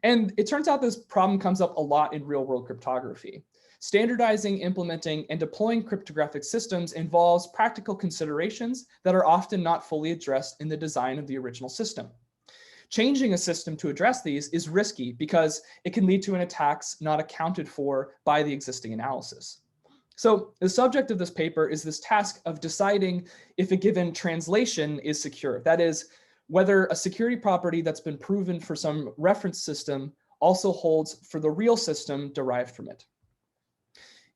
And it turns out this problem comes up a lot in real-world cryptography. Standardizing, implementing, and deploying cryptographic systems involves practical considerations that are often not fully addressed in the design of the original system. Changing a system to address these is risky because it can lead to an attacks not accounted for by the existing analysis. So the subject of this paper is this task of deciding if a given translation is secure. That is, whether a security property that's been proven for some reference system also holds for the real system derived from it.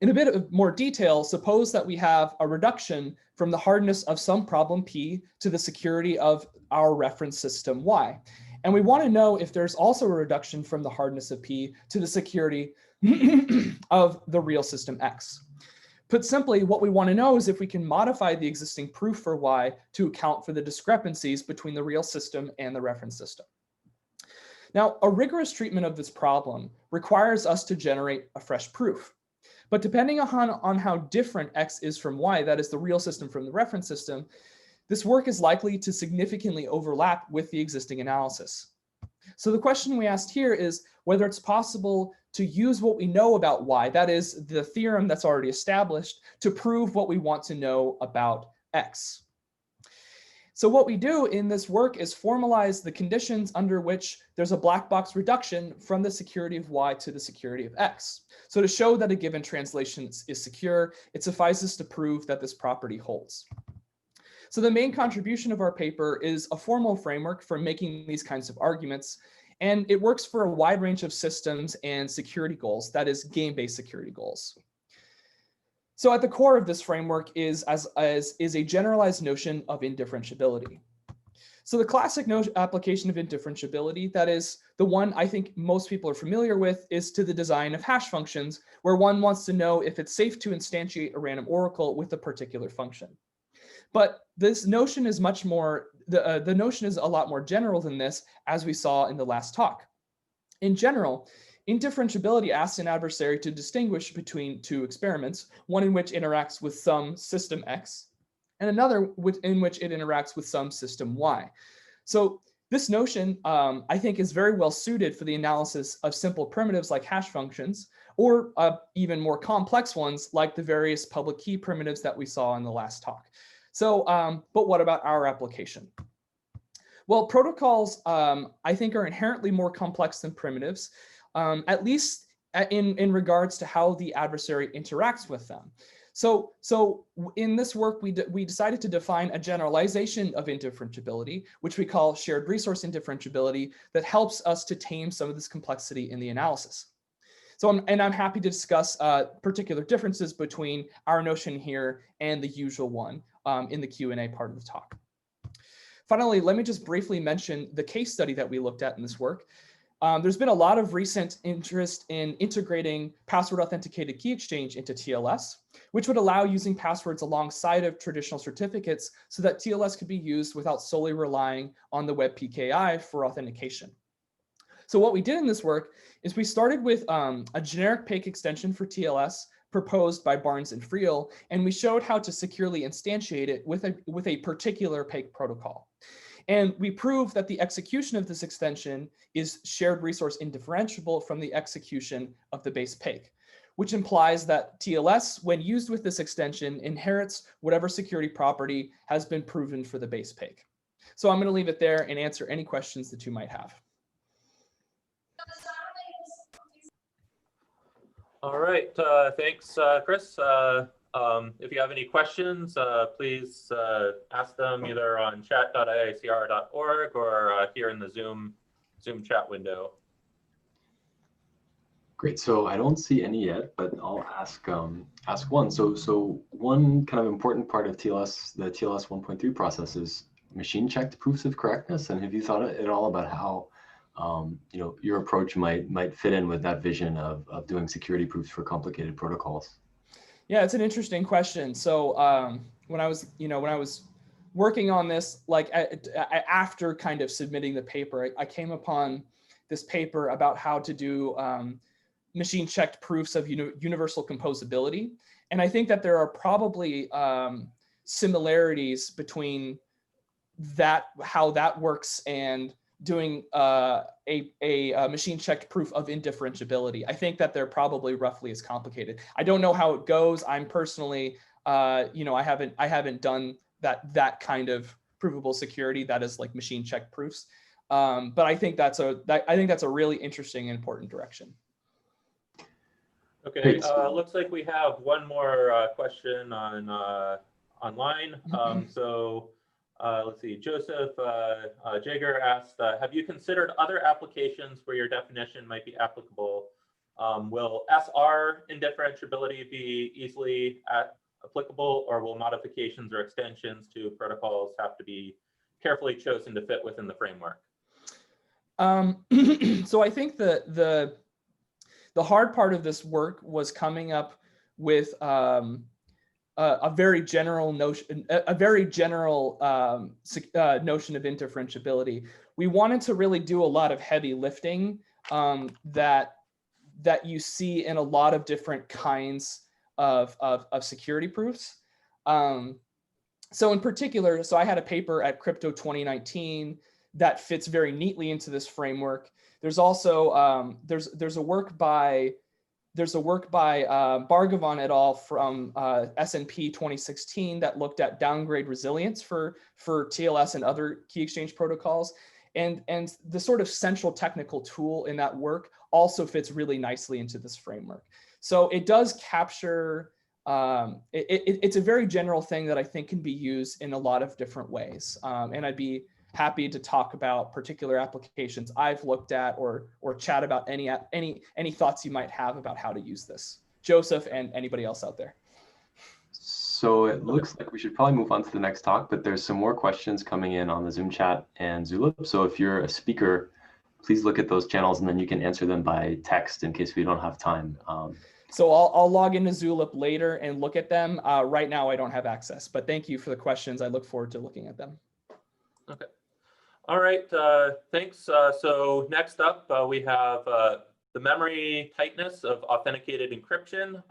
In a bit of more detail, suppose that we have a reduction from the hardness of some problem P to the security of our reference system Y. And we want to know if there's also a reduction from the hardness of P to the security of the real system X. Put simply, what we want to know is if we can modify the existing proof for Y to account for the discrepancies between the real system and the reference system. Now, a rigorous treatment of this problem requires us to generate a fresh proof. But depending on how different X is from Y, that is the real system from the reference system, this work is likely to significantly overlap with the existing analysis. So the question we asked here is whether it's possible to use what we know about Y, that is the theorem that's already established, to prove what we want to know about X. So what we do in this work is formalize the conditions under which there's a black box reduction from the security of Y to the security of X. So to show that a given translation is secure, it suffices to prove that this property holds. So the main contribution of our paper is a formal framework for making these kinds of arguments, and it works for a wide range of systems and security goals, that is game-based security goals. So at the core of this framework is a generalized notion of indifferentiability. So the classic application of indifferentiability, that is the one I think most people are familiar with, is to the design of hash functions, where one wants to know if it's safe to instantiate a random oracle with a particular function. But this notion is much more, the notion is a lot more general than this, as we saw in the last talk. In general, indifferentiability asks an adversary to distinguish between two experiments, one in which it interacts with some system X, and another in which it interacts with some system Y. So this notion, I think, is very well suited for the analysis of simple primitives like hash functions, or even more complex ones like the various public key primitives that we saw in the last talk. So, but what about our application? Well, protocols, I think, are inherently more complex than primitives, at least in regards to how the adversary interacts with them. So in this work, we decided to define a generalization of indifferentiability, which we call shared resource indifferentiability, that helps us to tame some of this complexity in the analysis. So I'm happy to discuss particular differences between our notion here and the usual one in the Q&A part of the talk. Finally, let me just briefly mention the case study that we looked at in this work. There's been a lot of recent interest in integrating password authenticated key exchange into TLS, which would allow using passwords alongside of traditional certificates so that TLS could be used without solely relying on the web PKI for authentication. So what we did in this work is we started with a generic PAKE extension for TLS proposed by Barnes and Friel, and we showed how to securely instantiate it with a particular PAKE protocol. And we proved that the execution of this extension is shared resource indifferentiable from the execution of the base PAKE, which implies that TLS, when used with this extension, inherits whatever security property has been proven for the base PAKE. So I'm going to leave it there and answer any questions that you might have. All right, thanks, Chris. If you have any questions, please ask them either on chat.iicr.org or here in the Zoom chat window. Great. So I don't see any yet, but I'll ask one. So one kind of important part of TLS, the TLS 1.3 process, is machine checked proofs of correctness. And have you thought at all about how your approach might fit in with that vision of doing security proofs for complicated protocols. Yeah, it's an interesting question. So when I was working on this, like after kind of submitting the paper, I came upon this paper about how to do machine checked proofs of universal composability. And I think that there are probably similarities between that, how that works, and doing a machine checked proof of indifferentiability. I think that they're probably roughly as complicated. I don't know how it goes. I'm personally, I haven't done that kind of provable security that is like machine checked proofs. But I think that's a really interesting and important direction. Okay, looks like we have one more question on online. So let's see, Joseph Jager asked, have you considered other applications where your definition might be applicable? Will SR indifferentiability be easily applicable, or will modifications or extensions to protocols have to be carefully chosen to fit within the framework? So I think the hard part of this work was coming up with a very general notion, notion of indifferentiability. We wanted to really do a lot of heavy lifting that you see in a lot of different kinds of security proofs. So in particular, so I had a paper at Crypto 2019 that fits very neatly into this framework. There's also there's a work by Bhargavan et al. From S&P 2016 that looked at downgrade resilience for TLS and other key exchange protocols. And the sort of central technical tool in that work also fits really nicely into this framework. So it does capture, it's a very general thing that I think can be used in a lot of different ways. And I'd be happy to talk about particular applications I've looked at, or chat about any thoughts you might have about how to use this. Joseph and anybody else out there. So it looks like we should probably move on to the next talk, but there's some more questions coming in on the Zoom chat and Zulip. So if you're a speaker, please look at those channels and then you can answer them by text in case we don't have time. So I'll log into Zulip later and look at them. Right now I don't have access, but thank you for the questions. I look forward to looking at them. Okay. All right, thanks. So next up, we have the memory tightness of authenticated encryption.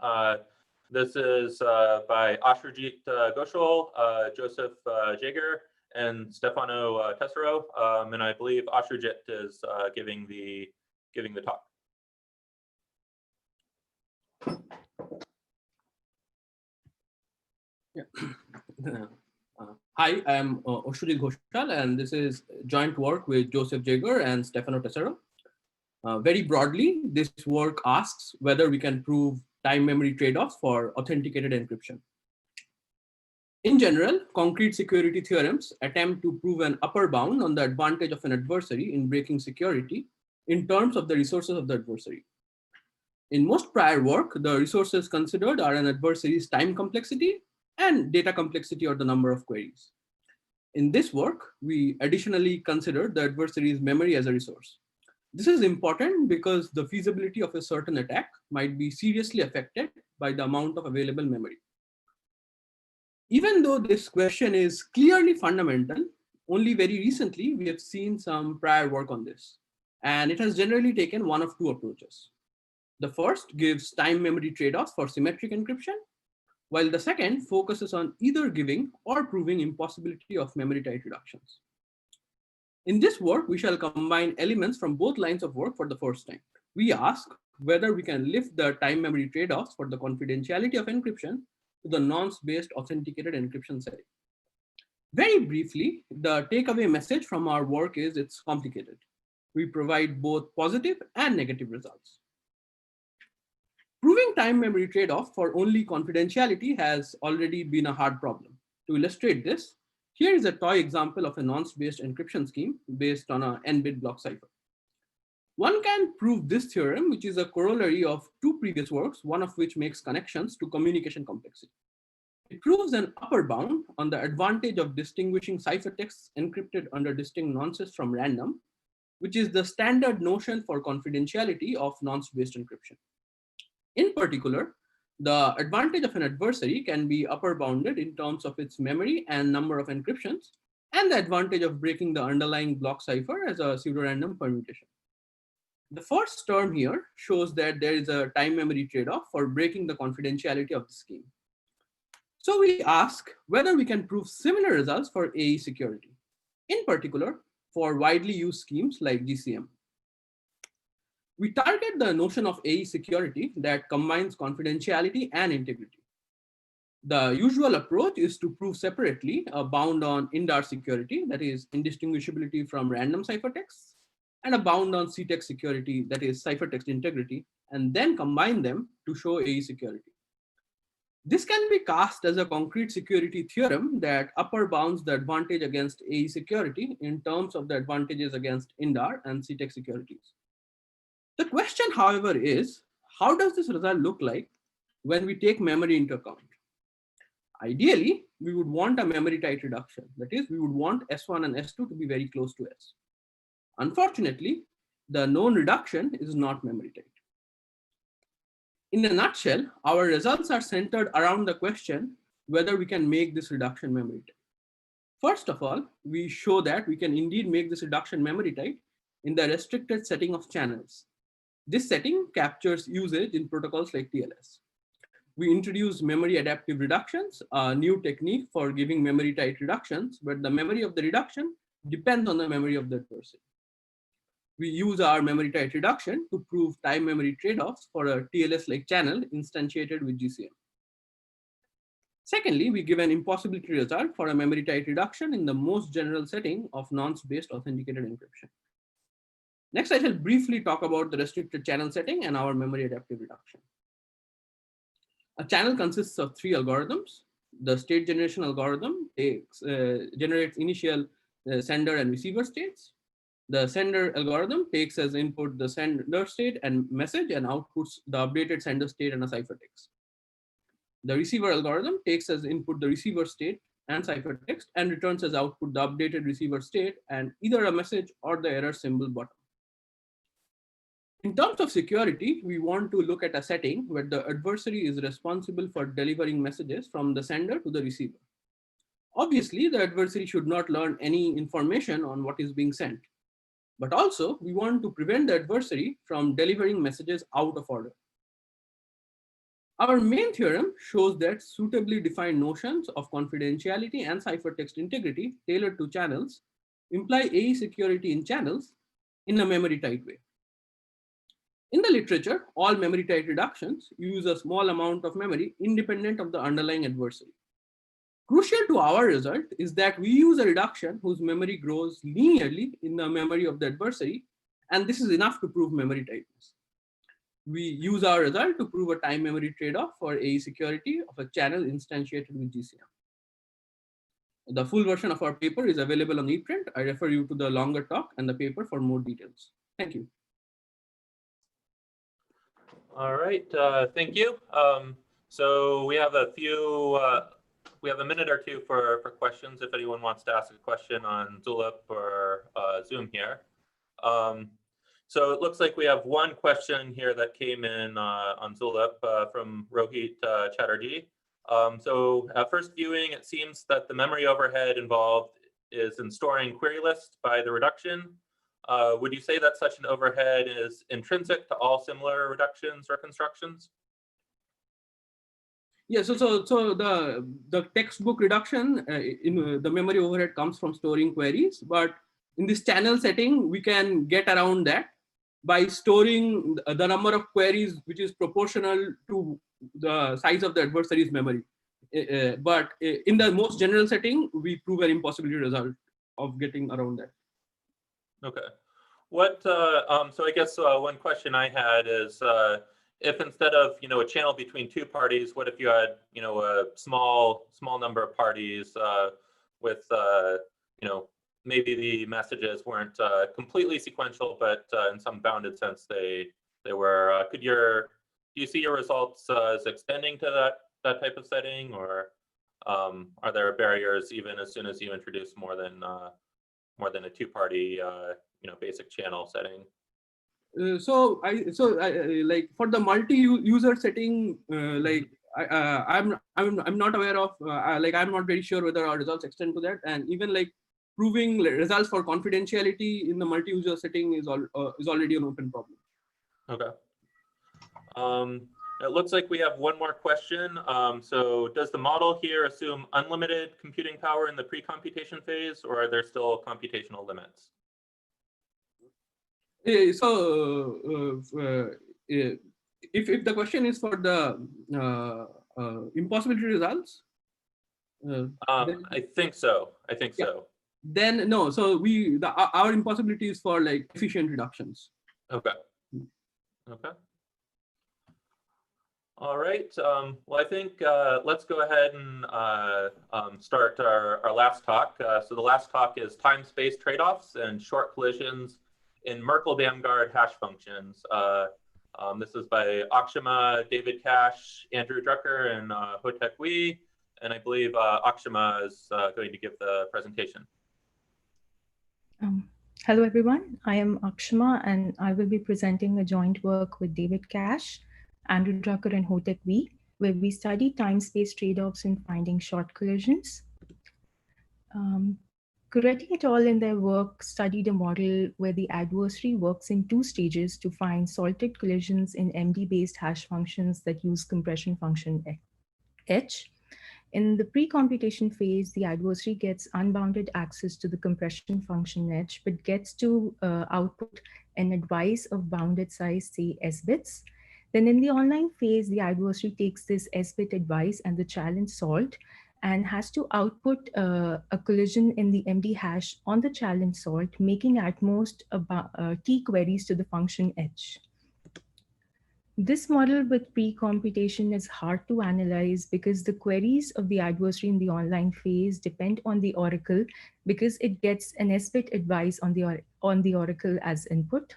This is by Ashrajit Ghoshal, Joseph Jager, and Stefano Tessero. And I believe Ashrajit is giving the talk. Yeah. Hi, I'm Ashrajit Ghoshal, and this is joint work with Joseph Jager and Stefano Tessero. Very broadly, this work asks whether we can prove time memory trade-offs for authenticated encryption. In general, concrete security theorems attempt to prove an upper bound on the advantage of an adversary in breaking security in terms of the resources of the adversary. In most prior work, the resources considered are an adversary's time complexity and data complexity, or the number of queries. In this work, we additionally considered the adversary's memory as a resource. This is important because the feasibility of a certain attack might be seriously affected by the amount of available memory. Even though this question is clearly fundamental, only very recently we have seen some prior work on this, and it has generally taken one of two approaches. The first gives time memory trade-offs for symmetric encryption, while the second focuses on either giving or proving impossibility of memory tight reductions. In this work, we shall combine elements from both lines of work for the first time. We ask whether we can lift the time memory trade-offs for the confidentiality of encryption to the nonce-based authenticated encryption setting. Very briefly, the takeaway message from our work is it's complicated. We provide both positive and negative results. Proving time memory trade-off for only confidentiality has already been a hard problem. To illustrate this, here is a toy example of a nonce-based encryption scheme based on an n-bit block cipher. One can prove this theorem, which is a corollary of two previous works, one of which makes connections to communication complexity. It proves an upper bound on the advantage of distinguishing ciphertexts encrypted under distinct nonces from random, which is the standard notion for confidentiality of nonce-based encryption. In particular, the advantage of an adversary can be upper bounded in terms of its memory and number of encryptions, and the advantage of breaking the underlying block cipher as a pseudorandom permutation. The first term here shows that there is a time memory trade-off for breaking the confidentiality of the scheme. So we ask whether we can prove similar results for AE security, in particular for widely used schemes like GCM. We target the notion of AE security that combines confidentiality and integrity. The usual approach is to prove separately a bound on INDAR security, that is indistinguishability from random ciphertexts, and a bound on CTEX security, that is ciphertext integrity, and then combine them to show AE security. This can be cast as a concrete security theorem that upper bounds the advantage against AE security in terms of the advantages against INDAR and CTEX securities. The question, however, is how does this result look like when we take memory into account? Ideally, we would want a memory tight reduction. That is, we would want S1 and S2 to be very close to S. Unfortunately, the known reduction is not memory tight. In a nutshell, our results are centered around the question whether we can make this reduction memory tight. First of all, we show that we can indeed make this reduction memory tight in the restricted setting of channels. This setting captures usage in protocols like TLS. We introduce memory adaptive reductions, a new technique for giving memory tight reductions, but the memory of the reduction depends on the memory of the adversary. We use our memory tight reduction to prove time memory trade-offs for a TLS-like channel instantiated with GCM. Secondly, we give an impossibility result for a memory tight reduction in the most general setting of nonce-based authenticated encryption. Next, I shall briefly talk about the restricted channel setting and our memory adaptive reduction. A channel consists of three algorithms. The state generation algorithm generates initial sender and receiver states. The sender algorithm takes as input the sender state and message and outputs the updated sender state and a ciphertext. The receiver algorithm takes as input the receiver state and ciphertext and returns as output the updated receiver state and either a message or the error symbol bottom. In terms of security, we want to look at a setting where the adversary is responsible for delivering messages from the sender to the receiver. Obviously, the adversary should not learn any information on what is being sent. But also, we want to prevent the adversary from delivering messages out of order. Our main theorem shows that suitably defined notions of confidentiality and ciphertext integrity tailored to channels imply AE security in channels in a memory tight way. In the literature, all memory tight reductions use a small amount of memory independent of the underlying adversary. Crucial to our result is that we use a reduction whose memory grows linearly in the memory of the adversary, and this is enough to prove memory tightness. We use our result to prove a time memory trade-off for AE security of a channel instantiated with GCM. The full version of our paper is available on ePrint. I refer you to the longer talk and the paper for more details. Thank you. All right, thank you. So we have a few, we have a minute or two for questions if anyone wants to ask a question on Zulip or Zoom here. So it looks like we have one question here that came in on Zulip from Rohit Chatterjee. So at first viewing, it seems that the memory overhead involved is in storing query lists by the reduction. Would you say that such an overhead is intrinsic to all similar reductions or constructions? Yeah, so the textbook reduction in the memory overhead comes from storing queries, but in this channel setting, we can get around that by storing the number of queries which is proportional to the size of the adversary's memory. But in the most general setting, we prove an impossibility result of getting around that. Okay. What, so I guess one question I had is, if instead of, a channel between two parties, what if you had, a small number of parties with, maybe the messages weren't completely sequential, but in some bounded sense, they were, do you see your results as extending to that type of setting, or are there barriers even as soon as you introduce more than a two-party basic channel setting. Like for the multi-user setting, like I'm not aware of, like I'm not very sure whether our results extend to that, and even like proving results for confidentiality in the multi-user setting is already an open problem. Okay. It looks like we have one more question. So does the model here assume unlimited computing power in the pre-computation phase, or are there still computational limits? If the question is for the impossibility results, I think so. I think so. Then no. So our impossibility is for like efficient reductions. Okay. Okay. All right. Well, I think let's go ahead and start our last talk. So the last talk is time-space trade-offs and short collisions in Merkle-Damgard hash functions. This is by Akshama, David Cash, Andrew Drucker, and Hotek Wee. And I believe Akshama is going to give the presentation. Hello, everyone. I am Akshama, and I will be presenting a joint work with David Cash, Andrew Drucker, and Hotek Wee, where we study time-space trade-offs in finding short collisions. Coretti et al. In their work studied a model where the adversary works in two stages to find salted collisions in MD-based hash functions that use compression function H. In the pre-computation phase, the adversary gets unbounded access to the compression function H, but gets to output an advice of bounded size, say S bits. Then in the online phase, the adversary takes this S bit advice and the challenge salt and has to output a collision in the MD hash on the challenge salt, making at most T queries to the function H. This model with pre-computation is hard to analyze because the queries of the adversary in the online phase depend on the oracle because it gets an S-bit advice on the oracle as input.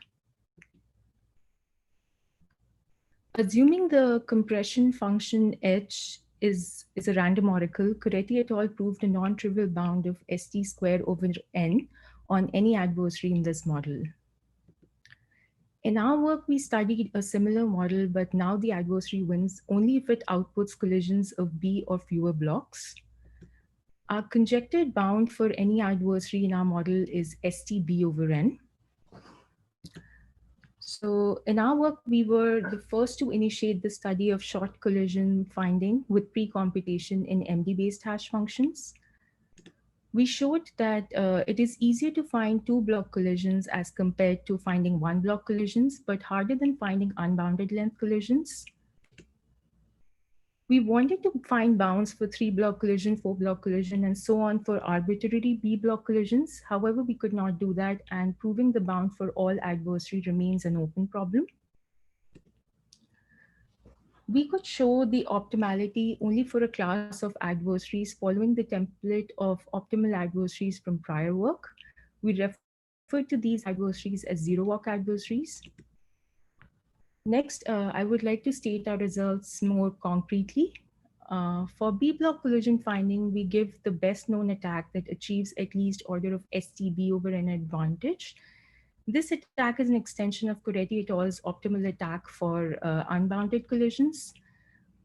Assuming the compression function H is a random oracle, Coretti et al. Proved a non-trivial bound of ST square over N on any adversary in this model. In our work, we studied a similar model, but now the adversary wins only if it outputs collisions of B or fewer blocks. Our conjectured bound for any adversary in our model is STB over N. So in our work, we were the first to initiate the study of short collision finding with pre-computation in MD-based hash functions. We showed that it is easier to find 2-block collisions as compared to finding 1-block collisions, but harder than finding unbounded length collisions. We wanted to find bounds for 3-block collision, 4-block collision, and so on for arbitrary B-block collisions. However, we could not do that, and proving the bound for all adversary remains an open problem. We could show the optimality only for a class of adversaries following the template of optimal adversaries from prior work. We refer to these adversaries as zero-walk adversaries. Next, I would like to state our results more concretely. For B-block collision finding, we give the best known attack that achieves at least order of STB over N advantage. This attack is an extension of Coretti et al.'s optimal attack for unbounded collisions.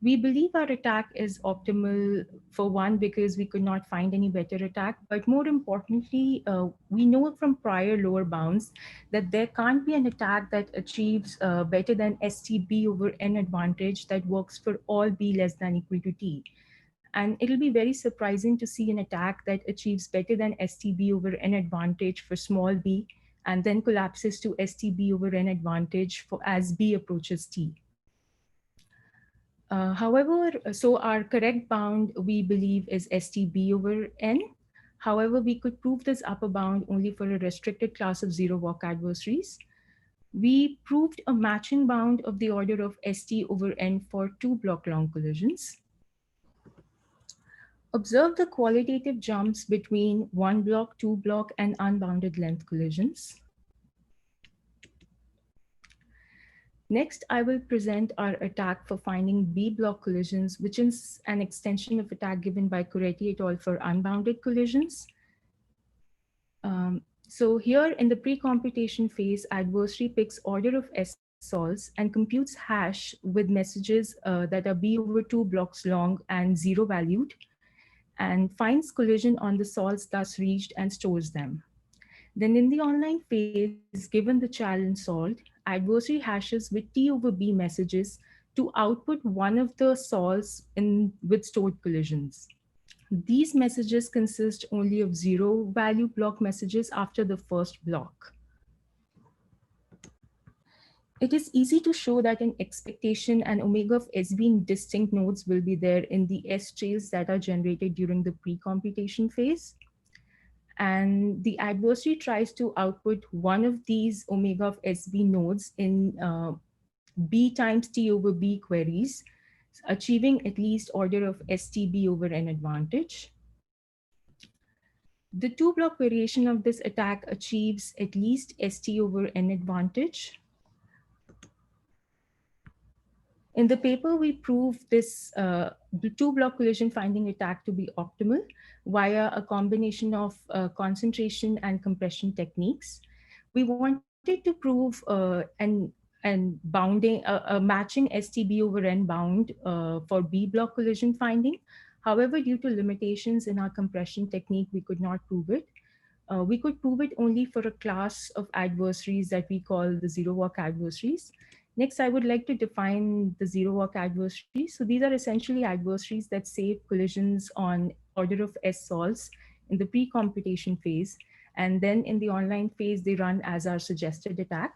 We believe our attack is optimal for one, because we could not find any better attack, but more importantly, we know from prior lower bounds that there can't be an attack that achieves better than STB over N advantage that works for all B less than equal to T. And it'll be very surprising to see an attack that achieves better than STB over N advantage for small b, and then collapses to STB over N advantage for as B approaches T. However, so our correct bound, we believe, is STB over N. However, we could prove this upper bound only for a restricted class of zero-walk adversaries. We proved a matching bound of the order of ST over N for 2-block long collisions. Observe the qualitative jumps between 1-block, 2-block, and unbounded length collisions. Next, I will present our attack for finding B-block collisions, which is an extension of attack given by Coretti et al. For unbounded collisions. So here in the pre-computation phase, adversary picks order of S-sols and computes hash with messages that are B over 2 blocks long and 0 valued, and finds collision on the sols thus reached and stores them. Then in the online phase, given the challenge solved, adversary hashes with T over B messages to output one of the sols with stored collisions. These messages consist only of 0 value block messages after the first block. It is easy to show that an expectation and omega of SB in distinct nodes will be there in the S trails that are generated during the pre-computation phase. And the adversary tries to output one of these omega of SB nodes in B times T over B queries, achieving at least order of STB over N advantage. The two block variation of this attack achieves at least ST over N advantage. In the paper, we prove this two block collision finding attack to be optimal via a combination of concentration and compression techniques. We wanted to prove and bounding matching STB over N bound for B block collision finding. However, due to limitations in our compression technique, we could not prove it. We could prove it only for a class of adversaries that we call the zero walk adversaries. Next, I would like to define the zero walk adversaries. So these are essentially adversaries that save collisions on order of S sols in the pre-computation phase. And then in the online phase, they run as our suggested attack.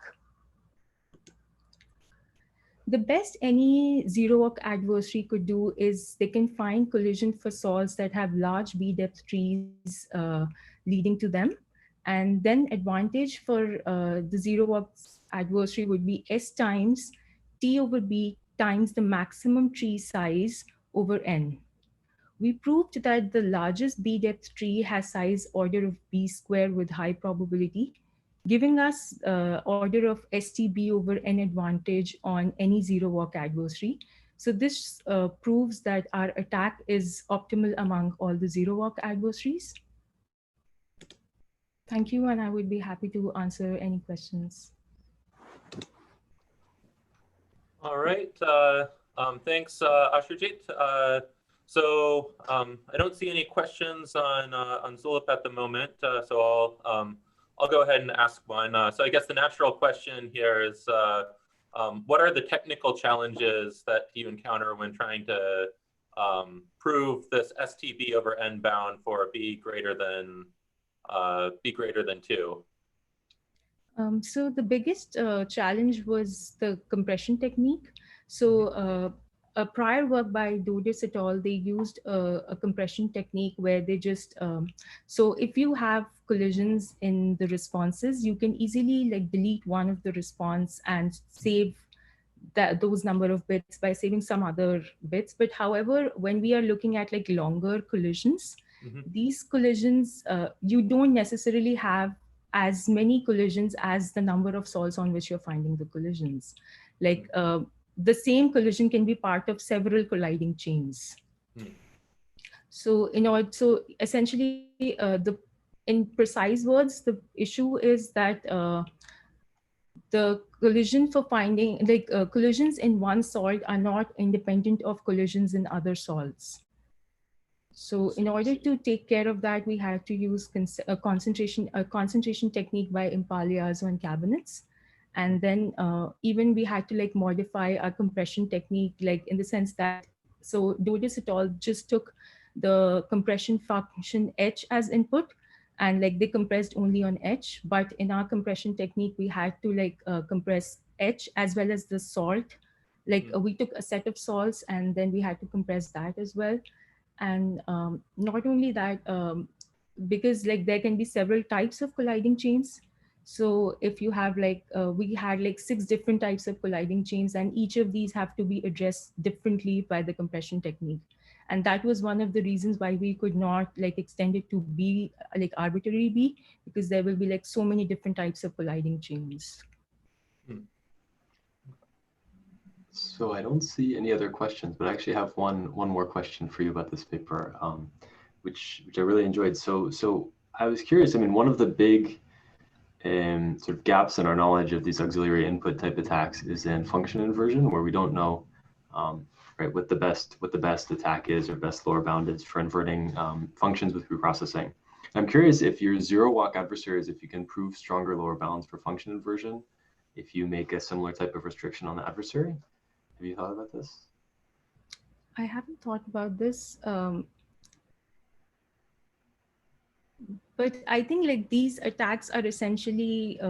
The best any zero walk adversary could do is they can find collision for sols that have large B depth trees leading to them. And then advantage for the zero walk adversary would be S times T over B times the maximum tree size over N. We proved that the largest B depth tree has size order of B square with high probability, giving us order of STB over N advantage on any zero walk adversary. So this proves that our attack is optimal among all the zero walk adversaries. Thank you, and I would be happy to answer any questions. All right, thanks, Ashrajit. So I don't see any questions on Zulip at the moment, so I'll go ahead and ask one. So I guess the natural question here is, what are the technical challenges that you encounter when trying to prove this STB over N bound for B greater than 2? So the biggest challenge was the compression technique. So a prior work by Dodis et al., they used a compression technique where they just, so if you have collisions in the responses, you can easily like delete one of the response and save those number of bits by saving some other bits. But however, when we are looking at like longer collisions, these collisions, you don't necessarily have as many collisions as the number of sols on which you're finding the collisions. Like the same collision can be part of several colliding chains. So essentially, in precise words, the issue is that the collision for finding collisions in one salt are not independent of collisions in other salts. So in order to take care of that, we had to use a concentration technique by Impaliazzo and cabinets. And then even we had to like modify our compression technique, like in the sense that, so Dodis et al. Just took the compression function H as input, and like they compressed only on H. But in our compression technique, we had to like compress H as well as the salt. Like we took a set of salts and then we had to compress that as well. And not only that, because like there can be several types of colliding chains. So if you have like, we had like 6 different types of colliding chains, and each of these have to be addressed differently by the compression technique. And that was one of the reasons why we could not like extend it to B, like arbitrary B, because there will be like so many different types of colliding chains. So I don't see any other questions, but I actually have one more question for you about this paper, which I really enjoyed. So I was curious. I mean, one of the big sort of gaps in our knowledge of these auxiliary input type attacks is in function inversion, where we don't know right what the best attack is or best lower bound is for inverting functions with preprocessing. I'm curious if your zero walk adversaries, if you can prove stronger lower bounds for function inversion, if you make a similar type of restriction on the adversary. Have you thought about this? I haven't thought about this. But I think like these attacks are essentially,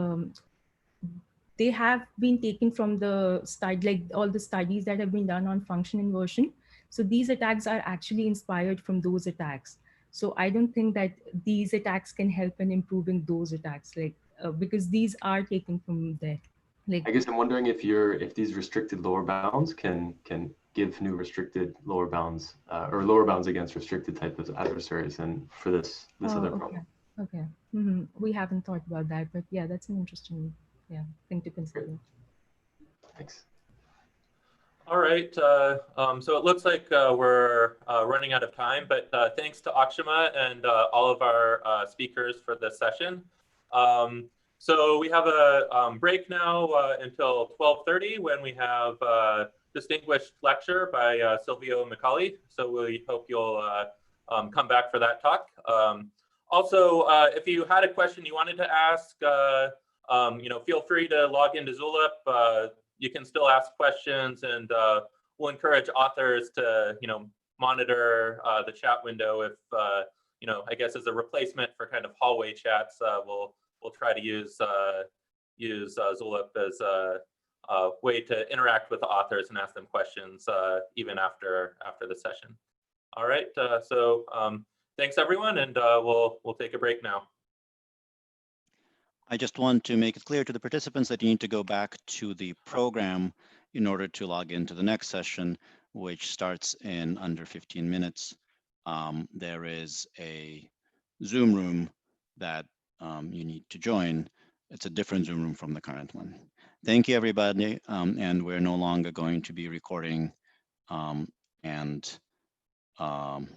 they have been taken from the study, like all the studies that have been done on function inversion. So these attacks are actually inspired from those attacks. So I don't think that these attacks can help in improving those attacks, like because these are taken from there. Like, I guess I'm wondering if these restricted lower bounds can give new restricted lower bounds or lower bounds against restricted type of adversaries, and for this other problem. Okay. We haven't thought about that, but yeah, that's an interesting thing to consider. Thanks. All right, so it looks like we're running out of time, but thanks to Akshama and all of our speakers for this session. So we have a break now until 12:30 when we have a distinguished lecture by Silvio Micali. So we hope you'll come back for that talk. Also, if you had a question you wanted to ask, feel free to log into Zulip. You can still ask questions, and we'll encourage authors to, monitor the chat window. If, I guess as a replacement for kind of hallway chats, we'll try to use Zulip as a way to interact with the authors and ask them questions even after the session. All right, so thanks everyone, and we'll take a break now. I just want to make it clear to the participants that you need to go back to the program in order to log into the next session, which starts in under 15 minutes. There is a Zoom room that you need to join. It's a different Zoom room from the current one. Thank you, everybody. And we're no longer going to be recording and streaming.